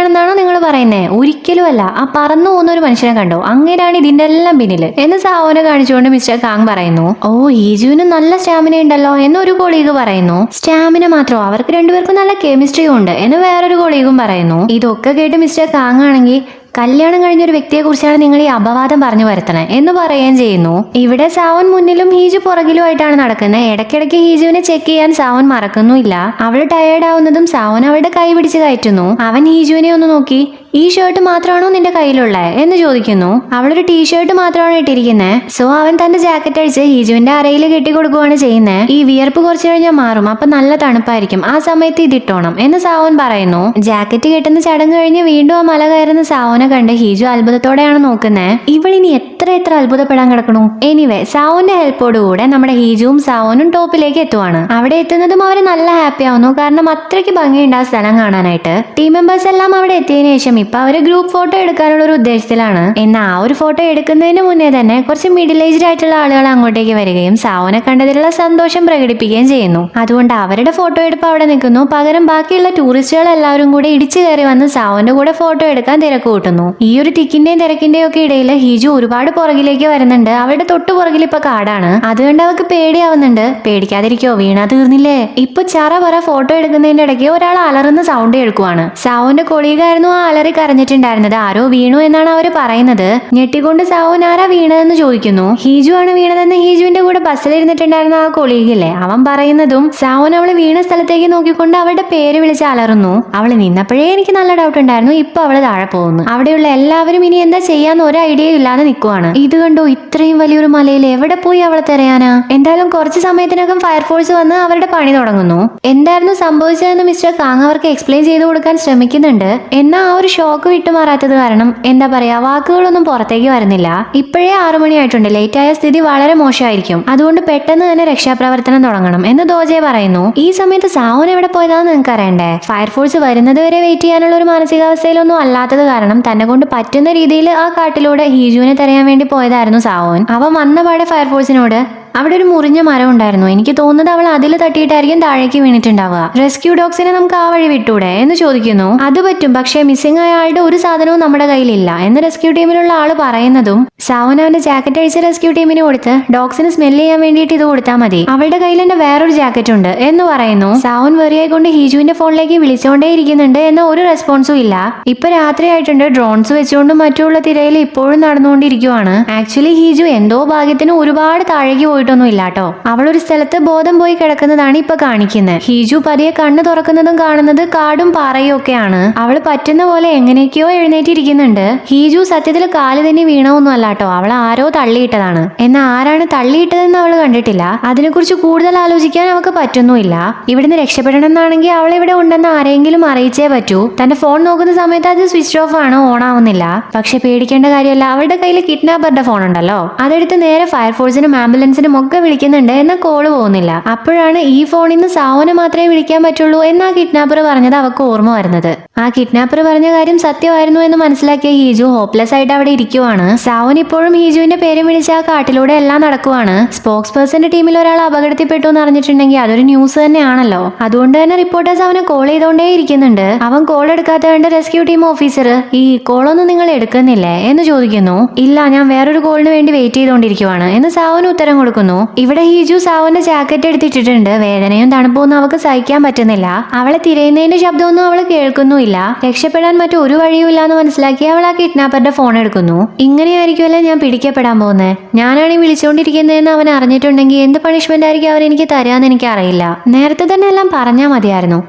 A: ആണെന്നാണോ നിങ്ങൾ പറയുന്നേ? ഒരിക്കലും അല്ല, ആ പറന്നു പോകുന്ന ഒരു മനുഷ്യനെ കണ്ടോ, അങ്ങനെയാണ് ഇതിന്റെ എല്ലാം പിന്നില് എന്ന് സാവോനെ കാണിച്ചുകൊണ്ട് മിസ്റ്റർ കാങ് പറയുന്നു. ഓ, ഹീജുവിന് നല്ല സ്റ്റാമിന ഉണ്ടല്ലോ എന്നൊരു കൊളീഗ് പറയുന്നു. സ്റ്റാമിന മാത്രമോ? അവർക്ക് രണ്ടുപേർക്കും നല്ല കെമിസ്ട്രിയും ഉണ്ട് എന്ന് വേറൊരു കൊളീഗും പറയുന്നു. ഇതൊക്കെ കേട്ട് മിസ്റ്റർ കാങ് ആണെങ്കിൽ കല്യാണം കഴിഞ്ഞ ഒരു വ്യക്തിയെ കുറിച്ചാണ് നിങ്ങൾ ഈ അപവാദം പറഞ്ഞു വരുത്തണേ എന്ന് പറയുകയും ചെയ്യുന്നു. ഇവിടെ സാവൻ മുന്നിലും ഹീജു പുറകിലുമായിട്ടാണ് നടക്കുന്നത്. ഇടയ്ക്കിടയ്ക്ക് ഹീജുവിനെ ചെക്ക് ചെയ്യാൻ സാവൻ മറക്കുന്നുമില്ല. അവൾ ടയേർഡ് ആവുന്നതും സാവൻ അവളുടെ കൈ പിടിച്ച് കയറ്റുന്നു. അവൻ ഹീജുവിനെ ഒന്ന് നോക്കി ഈ ഷർട്ട് മാത്രമാണോ നിന്റെ കയ്യിലുള്ളത് എന്ന് ചോദിക്കുന്നു. അവളൊരു ടീഷർട്ട് മാത്രമാണ് ഇട്ടിരിക്കുന്നത്. സോ അവൻ തന്റെ ജാക്കറ്റ് അടിച്ച് ഹീജുവിന്റെ അരയിൽ കെട്ടിക്കൊടുക്കുകയാണ് ചെയ്യുന്നത്. ഈ വിയർപ്പ് കുറച്ചു കഴിഞ്ഞാൽ മാറും, അപ്പൊ നല്ല തണുപ്പായിരിക്കും, ആ സമയത്ത് ഇതിട്ടോണം എന്ന് സാവൻ പറയുന്നു. ജാക്കറ്റ് കെട്ടുന്ന ചടങ്ങ് കഴിഞ്ഞ് വീണ്ടും ആ മല കയറുന്ന സാവനെ കണ്ട് ഹീജു അത്ഭുതത്തോടെയാണ് നോക്കുന്നത്. ഇവളിനി എത്ര അത്ഭുതപ്പെടാൻ കിടക്കണു. എനിവേ, സാവോന്റെ ഹെൽപ്പോടുകൂടെ നമ്മുടെ ഹീജുവും സാവോനും ടോപ്പിലേക്ക് എത്തുവാണ്. അവിടെ എത്തുന്നതും അവര് നല്ല ഹാപ്പി ആവുന്നു. കാരണം അത്രയ്ക്ക് ഭംഗിയുണ്ട് ആ സ്ഥലം കാണാനായിട്ട്. ടീം മെമ്പേഴ്സ് എല്ലാം അവിടെ എത്തിയതിനു ശേഷം ഇപ്പൊ അവര് ഗ്രൂപ്പ് ഫോട്ടോ എടുക്കാനുള്ള ഒരു ഉദ്ദേശത്തിലാണ്. എന്നാൽ ആ ഒരു ഫോട്ടോ എടുക്കുന്നതിന് മുന്നേ തന്നെ കുറച്ച് മിഡിൽ ഏജ്ഡ് ആയിട്ടുള്ള ആളുകൾ അങ്ങോട്ടേക്ക് വരികയും സാവോനെ കണ്ടതിലുള്ള സന്തോഷം പ്രകടിപ്പിക്കുകയും ചെയ്യുന്നു. അതുകൊണ്ട് അവരുടെ ഫോട്ടോ എടുപ്പ് അവിടെ നിൽക്കുന്നു. പകരം ബാക്കിയുള്ള ടൂറിസ്റ്റുകൾ എല്ലാവരും കൂടെ ഇടിച്ചു കയറി വന്ന് സാവോന്റെ കൂടെ ഫോട്ടോ എടുക്കാൻ തിരക്ക് കൂട്ടുന്നു. ഈ ഒരു തിക്കിന്റെയും തിരക്കിന്റെയും ഒക്കെ ഇടയിൽ ഹീജു ഒരുപാട് പുറകിലേക്ക് വരുന്നുണ്ട്. അവരുടെ തൊട്ടു പുറകിൽ ഇപ്പൊ കാടാണ്. അതുകൊണ്ട് അവർക്ക് പേടിയാവുന്നുണ്ട്. പേടിക്കാതിരിക്കോ, വീണാ തീർന്നില്ലേ. ഇപ്പൊ ചറ പറ ഫോട്ടോ എടുക്കുന്നതിന്റെ ഇടയ്ക്ക് ഒരാൾ അലറുന്ന സൗണ്ട് കേൾക്കുവാണ്. സാവോന്റെ കൊളീഗായിരുന്നു ആ അലറി കരഞ്ഞിട്ടുണ്ടായിരുന്നത്. ആരോ വീണു എന്നാണ് അവര് പറയുന്നത്. ഞെട്ടിക്കൊണ്ട് സാവോൻ ആരാ വീണതെന്ന് ചോദിക്കുന്നു. ഹീജു ആണ് വീണതെന്ന് ഹീജുവിന്റെ കൂടെ ബസ്സിലിരുന്നിട്ടുണ്ടായിരുന്ന ആ കൊളീഗില്ലേ അവൻ പറയുന്നതും സാവോൻ അവള് വീണ സ്ഥലത്തേക്ക് നോക്കിക്കൊണ്ട് അവളുടെ പേര് വിളിച്ച് അലറുന്നു. അവള് നിന്നപ്പോഴേ എനിക്ക് നല്ല ഡൗട്ട് ഉണ്ടായിരുന്നു, ഇപ്പൊ അവള് താഴെ പോകുന്നു. അവിടെയുള്ള എല്ലാവരും ഇനി എന്താ ചെയ്യാന്ന് ഒരു ഐഡിയ ഇല്ലാതെ നിൽക്കുവാണ്. ഇത് കണ്ടോ, ഇത്രയും വലിയൊരു മലയിൽ എവിടെ പോയി അവളെ തിരയാനാ? എന്തായാലും കുറച്ച് സമയത്തിനകം ഫയർഫോഴ്സ് വന്ന് അവരുടെ പണി തുടങ്ങുന്നു. എന്തായിരുന്നു സംഭവിച്ചതെന്ന് മിസ്റ്റർ കാങ് അവർക്ക് എക്സ്പ്ലെയിൻ ചെയ്ത് കൊടുക്കാൻ ശ്രമിക്കുന്നുണ്ട്. എന്നാൽ ആ ഒരു ഷോക്ക് വിട്ടുമാറാത്തത് കാരണം എന്താ പറയാ, വാക്കുകളൊന്നും പുറത്തേക്ക് വരുന്നില്ല. ഇപ്പോഴേ 6 മണിയായിട്ടുണ്ട്, ലേറ്റ് ആയ സ്ഥിതി വളരെ മോശമായിരിക്കും. അതുകൊണ്ട് പെട്ടെന്ന് തന്നെ രക്ഷാപ്രവർത്തനം തുടങ്ങണം എന്ന് ദോജെ പറയുന്നു. ഈ സമയത്ത് സാവോൻ എവിടെ പോയതാന്ന് നിങ്ങൾക്ക് അറിയണ്ടേ? ഫയർഫോഴ്സ് വരുന്നത് വരെ വെയിറ്റ് ചെയ്യാനുള്ള ഒരു മാനസികാവസ്ഥയിലൊന്നും അല്ലാത്തത് കാരണം തന്നെ കൊണ്ട് പറ്റുന്ന രീതിയിൽ ആ കാട്ടിലൂടെ ഹീജുവിനെ തെരയാൻ വേണ്ടി പോയതായിരുന്നു സാവോൻ. അവൻ വന്നപാടെ ഫയർഫോഴ്സിനോട് അവിടെ ഒരു മുറിഞ്ഞ മരം ഉണ്ടായിരുന്നു, എനിക്ക് തോന്നുന്നത് അവൾ അതിൽ തട്ടിയിട്ടായിരിക്കും താഴേക്ക് വീണിട്ടുണ്ടാവുക, റെസ്ക്യൂ ഡോഗ്സിനെ നമുക്ക് ആ വഴി വിട്ടൂടെ എന്ന് ചോദിക്കുന്നു. അത് പറ്റും, പക്ഷേ മിസ്സിംഗ് ആയ ആളുടെ ഒരു സാധനവും നമ്മുടെ കയ്യിലില്ല എന്ന് റെസ്ക്യൂ ടീമിലുള്ള ആള് പറയുന്നതും സാവൻ അവന്റെ ജാക്കറ്റ് അഴിച്ച് റെസ്ക്യൂ ടീമിന് കൊടുത്ത് ഡോഗ്സിന് സ്മെല് ചെയ്യാൻ വേണ്ടിയിട്ട് ഇത് കൊടുത്താൽ മതി, അവളുടെ കയ്യിൽ എന്റെ വേറൊരു ജാക്കറ്റ് ഉണ്ട് എന്ന് പറയുന്നു. സാവൻ വെറിയായിക്കൊണ്ട് ഹീജുവിന്റെ ഫോണിലേക്ക് വിളിച്ചുകൊണ്ടേ ഇരിക്കുന്നുണ്ട് എന്ന ഒരു റെസ്പോൺസും ഇല്ല. ഇപ്പൊ രാത്രിയായിട്ടുണ്ട്, ഡ്രോൺസ് വെച്ചുകൊണ്ട് മറ്റുള്ള തിരയിൽ ഇപ്പോഴും നടന്നുകൊണ്ടിരിക്കുവാണ്. ആക്ച്വലി ഹീജു എന്തോ ഭാഗ്യത്തിന് ഒരുപാട് താഴേക്ക് പോയിട്ടൊന്നും ഇല്ലാട്ടോ. അവളൊരു സ്ഥലത്ത് ബോധം പോയി കിടക്കുന്നതാണ് ഇപ്പൊ കാണിക്കുന്നത്. ഹീജു പതിയെ കണ്ണ് തുറക്കുന്നതും കാണുന്നത് കാടും പാറയും ഒക്കെയാണ്. അവള് പറ്റുന്ന പോലെ എങ്ങനെയൊക്കെയോ എഴുന്നേറ്റിരിക്കുന്നുണ്ട്. ഹീജു സത്യത്തിൽ കാല് തന്നെ വീണൊന്നും അല്ലാട്ടോ, അവൾ ആരോ തള്ളിയിട്ടതാണ്. എന്നാൽ ആരാണ് തള്ളിയിട്ടതെന്ന് അവൾ കണ്ടിട്ടില്ല. അതിനെക്കുറിച്ച് കൂടുതൽ ആലോചിക്കാൻ അവൾക്ക് പറ്റുന്നുമില്ല. ഇവിടുന്ന് രക്ഷപ്പെടണം എന്നാണെങ്കിൽ അവൾ ഇവിടെ ഉണ്ടെന്ന് ആരെങ്കിലും അറിയിച്ചേ പറ്റൂ. തന്റെ ഫോൺ നോക്കുന്ന സമയത്ത് അത് സ്വിച്ച് ഓഫ് ആണ്, ഓൺ ആവുന്നില്ല. പക്ഷെ പേടിക്കേണ്ട കാര്യമല്ല, അവളുടെ കയ്യിൽ കിഡ്നാപ്പറുടെ ഫോൺ ഉണ്ടല്ലോ, അതെടുത്ത് നേരെ ഫയർഫോഴ്സിനും ആംബുലൻസിനും ഒക്കെ വിളിക്കുന്നുണ്ട്. എന്നാൽ കോള് പോകുന്നില്ല. അപ്പോഴാണ് ഈ ഫോണിൽ നിന്ന് സാവോനെ മാത്രമേ വിളിക്കാൻ പറ്റുള്ളൂ എന്നാ കിഡ്നാപ്പർ പറഞ്ഞത് അവൾക്ക് ഓർമ്മ വരുന്നത്. ആ കിഡ്നാപ്പർ പറഞ്ഞ കാര്യം സത്യമായിരുന്നു എന്ന് മനസ്സിലാക്കിയ ഹീജു ഹോപ്പ്ലെസ് ആയിട്ട് അവിടെ ഇരിക്കുവാണ്. സാവോൻ ഇപ്പോഴും ഹീജുവിന്റെ പേരും വിളിച്ച് ആ കാട്ടിലൂടെ എല്ലാം നടക്കുവാണ്. സ്പോക്സ് പേഴ്സന്റെ ടീമിൽ ഒരാൾ അപകടത്തിൽപ്പെട്ടു എന്ന് അറിഞ്ഞിട്ടുണ്ടെങ്കിൽ അതൊരു ന്യൂസ് തന്നെയാണല്ലോ. അതുകൊണ്ട് തന്നെ റിപ്പോർട്ടേഴ്സ് അവനെ കോൾ ചെയ്തോണ്ടേ ഇരിക്കുന്നുണ്ട്. അവൻ കോൾ എടുക്കാത്ത കണ്ട് റെസ്ക്യൂ ടീം ഓഫീസർ ഈ കോളൊന്നും നിങ്ങൾ എടുക്കുന്നില്ലേ എന്ന് ചോദിക്കുന്നു. ഇല്ല, ഞാൻ വേറൊരു കോളിന് വേണ്ടി വെയിറ്റ് ചെയ്തുകൊണ്ടിരിക്കുവാണ് എന്ന് സാവോന് ഉത്തരം കൊടുക്കുന്നു. ഇവിടെ ഹീജു സാവോന്റെ ജാക്കറ്റ് എടുത്തിട്ടിട്ടുണ്ട്. വേദനയും തണുപ്പൊന്നും അവൾക്ക് സഹിക്കാൻ പറ്റുന്നില്ല. അവളെ തിരയുന്നതിന്റെ ശബ്ദമൊന്നും അവൾ കേൾക്കുന്നുമില്ല. രക്ഷപ്പെടാൻ മറ്റൊരു വഴിയുമില്ല എന്ന് മനസ്സിലാക്കി അവൾ ആ കിഡ്നാപ്പറുടെ ഫോൺ എടുക്കുന്നു. ഇങ്ങനെയായിരിക്കുമല്ലോ ഞാൻ പിടിക്കപ്പെടാൻ പോകുന്നത്. ഞാനാണ് വിളിച്ചുകൊണ്ടിരിക്കുന്നതെന്ന് അവൻ അറിഞ്ഞിട്ടുണ്ടെങ്കിൽ എന്ത് പണിഷ്മെന്റ് ആയിരിക്കും അവൻ എനിക്ക് തരാന്ന് എനിക്ക് അറിയില്ല. നേരത്തെ തന്നെ എല്ലാം പറഞ്ഞാൽ മതിയായിരുന്നു.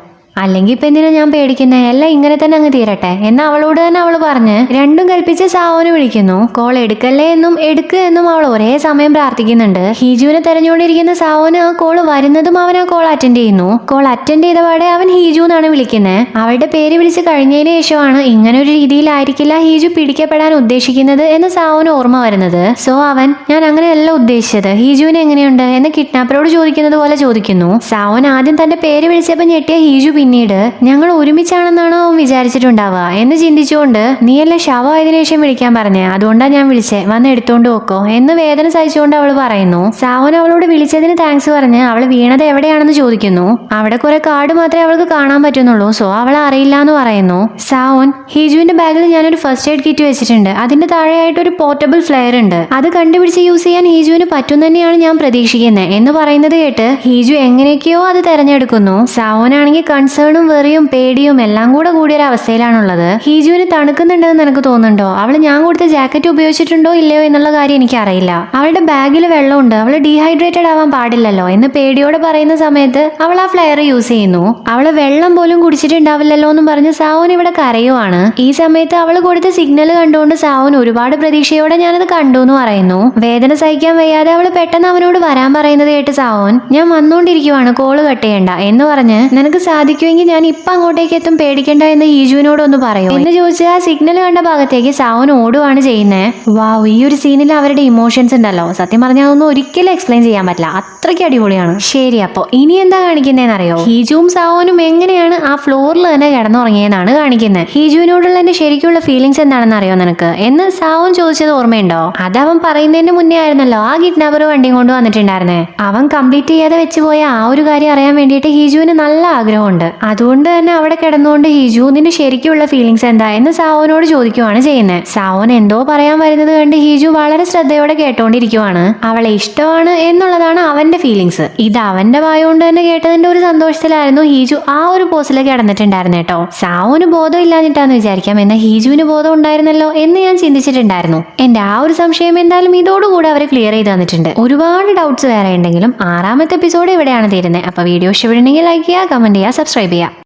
A: അല്ലെങ്കിൽ ഇപ്പൊ എന്തിനാ ഞാൻ പേടിക്കുന്നത്? എല്ലാം ഇങ്ങനെ തന്നെ അങ്ങ് തീരട്ടെ എന്ന് അവളോട് തന്നെ അവൾ പറഞ്ഞ് രണ്ടും കൽപ്പിച്ച് സാവോനെ വിളിക്കുന്നു. കോൾ എടുക്കല്ലേ എന്നും എടുക്കുക എന്നും അവൾ ഒരേ സമയം പ്രാർത്ഥിക്കുന്നുണ്ട്. ഹീജുവിനെ തെരഞ്ഞുകൊണ്ടിരിക്കുന്ന സാവോന് ആ കോൾ വരുന്നതും അവൻ ആ കോൾ അറ്റൻഡ് ചെയ്യുന്നു. കോൾ അറ്റൻഡ് ചെയ്ത പാടെ അവൻ ഹീജു എന്നാണ് വിളിക്കുന്നത്. അവളുടെ പേര് വിളിച്ച് കഴിഞ്ഞതിന് ശേഷമാണ് ഇങ്ങനെ ഒരു രീതിയിലായിരിക്കില്ല ഹീജു പിടിക്കപ്പെടാൻ ഉദ്ദേശിക്കുന്നത് എന്ന് സാവോന് ഓർമ്മ വരുന്നത്. സോ അവൻ ഞാൻ അങ്ങനെയല്ല ഉദ്ദേശിച്ചത്, ഹീജുവിന് എങ്ങനെയുണ്ട് എന്ന് കിഡ്നാപ്പറോട് ചോദിക്കുന്നത് പോലെ ചോദിക്കുന്നു. സാവോൻ ആദ്യം തന്റെ പേര് വിളിച്ചപ്പോൾ ഞെട്ടിയ ഹീജു പിന്നീട് ഞങ്ങൾ ഒരുമിച്ചാണെന്നാണോ അവൻ വിചാരിച്ചിട്ടുണ്ടാവുക എന്ന് ചിന്തിച്ചുകൊണ്ട് നീയല്ലേ ശവമായതിനു ശേഷം വിളിക്കാൻ പറഞ്ഞേ, അതുകൊണ്ടാണ് ഞാൻ വിളിച്ചേ, വന്ന് എടുത്തോണ്ട് പോക്കോ എന്ന് വേദന സഹിച്ചുകൊണ്ട് അവൾ പറയുന്നു. സാവോൻ അവളോട് വിളിച്ചതിന് താങ്ക്സ് പറഞ്ഞ് അവൾ വീണത് എവിടെയാണെന്ന് ചോദിക്കുന്നു. അവിടെ കുറെ കാർഡ് മാത്രമേ അവൾക്ക് കാണാൻ പറ്റുന്നുള്ളൂ, സോ അവൾ അറിയില്ല എന്ന് പറയുന്നു. സാവോൻ ഹീജുവിന്റെ ബാഗിൽ ഞാനൊരു ഫസ്റ്റ് എയ്ഡ് കിറ്റ് വെച്ചിട്ടുണ്ട്, അതിന്റെ താഴെയായിട്ട് ഒരു പോർട്ടബിൾ ഫ്ലെയർ ഉണ്ട്, അത് കണ്ടുപിടിച്ച് യൂസ് ചെയ്യാൻ ഹീജുവിന് പറ്റും തന്നെയാണ് ഞാൻ പ്രതീക്ഷിക്കുന്നത് എന്ന് പറയുന്നത് കേട്ട് ഹീജു എങ്ങനെയൊക്കെയോ അത് തെരഞ്ഞെടുക്കുന്നു. സാവോനാണെങ്കിൽ കൺസേണും വെറിയും പേടിയും എല്ലാം കൂടെ കൂടിയൊരു അവസ്ഥയിലാണുള്ളത്. ഹീജുവിന് തണുക്കുന്നുണ്ടെന്ന് നിനക്ക് തോന്നുന്നുണ്ടോ? അവൾ ഞാൻ കൊടുത്ത ജാക്കറ്റ് ഉപയോഗിച്ചിട്ടുണ്ടോ ഇല്ലയോ എന്നുള്ള കാര്യം എനിക്ക് അറിയില്ല. അവളുടെ ബാഗിൽ വെള്ളമുണ്ട്, അവൾ ഡീഹൈഡ്രേറ്റഡ് ആവാൻ പാടില്ലല്ലോ എന്ന് പേടിയോടെ പറയുന്ന സമയത്ത് അവൾ ആ ഫ്ലെയർ യൂസ് ചെയ്യുന്നു. അവള് വെള്ളം പോലും കുടിച്ചിട്ടുണ്ടാവില്ലല്ലോ എന്നും പറഞ്ഞ് സാവോൻ ഇവിടെ കരയുവാണ്. ഈ സമയത്ത് അവൾ കൊടുത്ത സിഗ്നൽ കണ്ടുകൊണ്ട് സാവോൻ ഒരുപാട് പ്രതീക്ഷയോടെ ഞാനത് കണ്ടു എന്ന് പറയുന്നു. വേദന സഹിക്കാൻ വയ്യാതെ അവൾ പെട്ടെന്ന് അവനോട് വരാൻ പറയുന്നത് കേട്ട് സാവോൻ ഞാൻ വന്നോണ്ടിരിക്കുവാണ്, കോള് കട്ട് ചെയ്യണ്ട എന്ന് പറഞ്ഞ് നിനക്ക് സാധിക്കുമെങ്കിൽ ഞാൻ ഇപ്പൊ അങ്ങോട്ടേക്ക് എത്തും, പേടിക്കണ്ട എന്ന് ഹീജുവിനോടൊന്ന് പറയോ എന്ന് ചോദിച്ച് ആ സിഗ്നൽ കണ്ട ഭാഗത്തേക്ക് സാവോൻ ഓടുവാണ് ചെയ്യുന്നത്. വാവ്, ഈ ഒരു സീനിൽ അവരുടെ ഇമോഷൻസ് ഉണ്ടല്ലോ, സത്യം പറഞ്ഞാൽ അതൊന്നും ഒരിക്കലും എക്സ്പ്ലെയിൻ ചെയ്യാൻ പറ്റില്ല, അത്രയ്ക്ക് അടിപൊളിയാണ്. ശരി, അപ്പൊ ഇനി എന്താ കാണിക്കുന്നതെന്ന് അറിയോ? ഹീജുവും സാവോനും എങ്ങനെയാണ് ആ ഫ്ലോറിൽ തന്നെ കിടന്നുറങ്ങിയെന്നാണ് കാണിക്കുന്നത്. ഹീജുവിനോടുള്ള എന്റെ ശരിക്കുള്ള ഫീലിങ്സ് എന്താണെന്ന് അറിയോ നിനക്ക് എന്ന് സാവോൻ ചോദിച്ചത് ഓർമ്മയുണ്ടോ? അത് അവൻ പറയുന്നതിന് മുന്നേ ആയിരുന്നല്ലോ ആ കിഡ്നാപ്പർ വണ്ടിയും കൊണ്ട് വന്നിട്ടുണ്ടായിരുന്നേ. അവൻ കംപ്ലീറ്റ് ചെയ്യാതെ വെച്ചുപോയ ആ ഒരു കാര്യം അറിയാൻ വേണ്ടിയിട്ട് ഹീജുവിന് നല്ല ആഗ്രഹമുണ്ട്. അതുകൊണ്ട് തന്നെ അവിടെ കിടന്നുകൊണ്ട് ഹീജു നിന്റെ ശരിക്കുള്ള ഫീലിങ്സ് എന്താ എന്ന് സാവോനോട് ചോദിക്കുവാണ് ചെയ്യുന്നത്. സാവോൻ എന്തോ പറയാൻ വരുന്നത് കണ്ട് ഹീജു വളരെ ശ്രദ്ധയോടെ കേട്ടോണ്ടിരിക്കുവാണ്. അവളെ ഇഷ്ടമാണ് എന്നുള്ളതാണ് അവന്റെ ഫീലിങ്സ്. ഇത് അവന്റെ വായുകൊണ്ട് തന്നെ കേട്ടതിന്റെ ഒരു സന്തോഷത്തിലായിരുന്നു ഹീജു ആ ഒരു പോസിൽ കിടന്നിട്ടുണ്ടായിരുന്നു കേട്ടോ. സാവോന് ബോധം ഇല്ലാഞ്ഞിട്ടാന്ന് വിചാരിക്കാം, എന്നാൽ ഹീജുവിന് ബോധം ഉണ്ടായിരുന്നല്ലോ എന്ന് ഞാൻ ചിന്തിച്ചിട്ടുണ്ടായിരുന്നു. എന്റെ ആ ഒരു സംശയം എന്തായാലും ഇതോടുകൂടി അവർ ക്ലിയർ ചെയ്ത് തന്നിട്ടുണ്ട്. ഒരുപാട് ഡൗട്ട്സ് വേറെ ഉണ്ടെങ്കിലും 6ാമത്തെ എപ്പിസോഡ് ഇവിടെയാണ് തീരുന്നത്. അപ്പൊ വീഡിയോ ഇഷ്ടപ്പെടുന്നെങ്കിൽ ലൈക്ക് ചെയ്യുക, കമന്റ് ചെയ്യുക, സബ്സ്ക്രൈബ് ചെയ്യുക.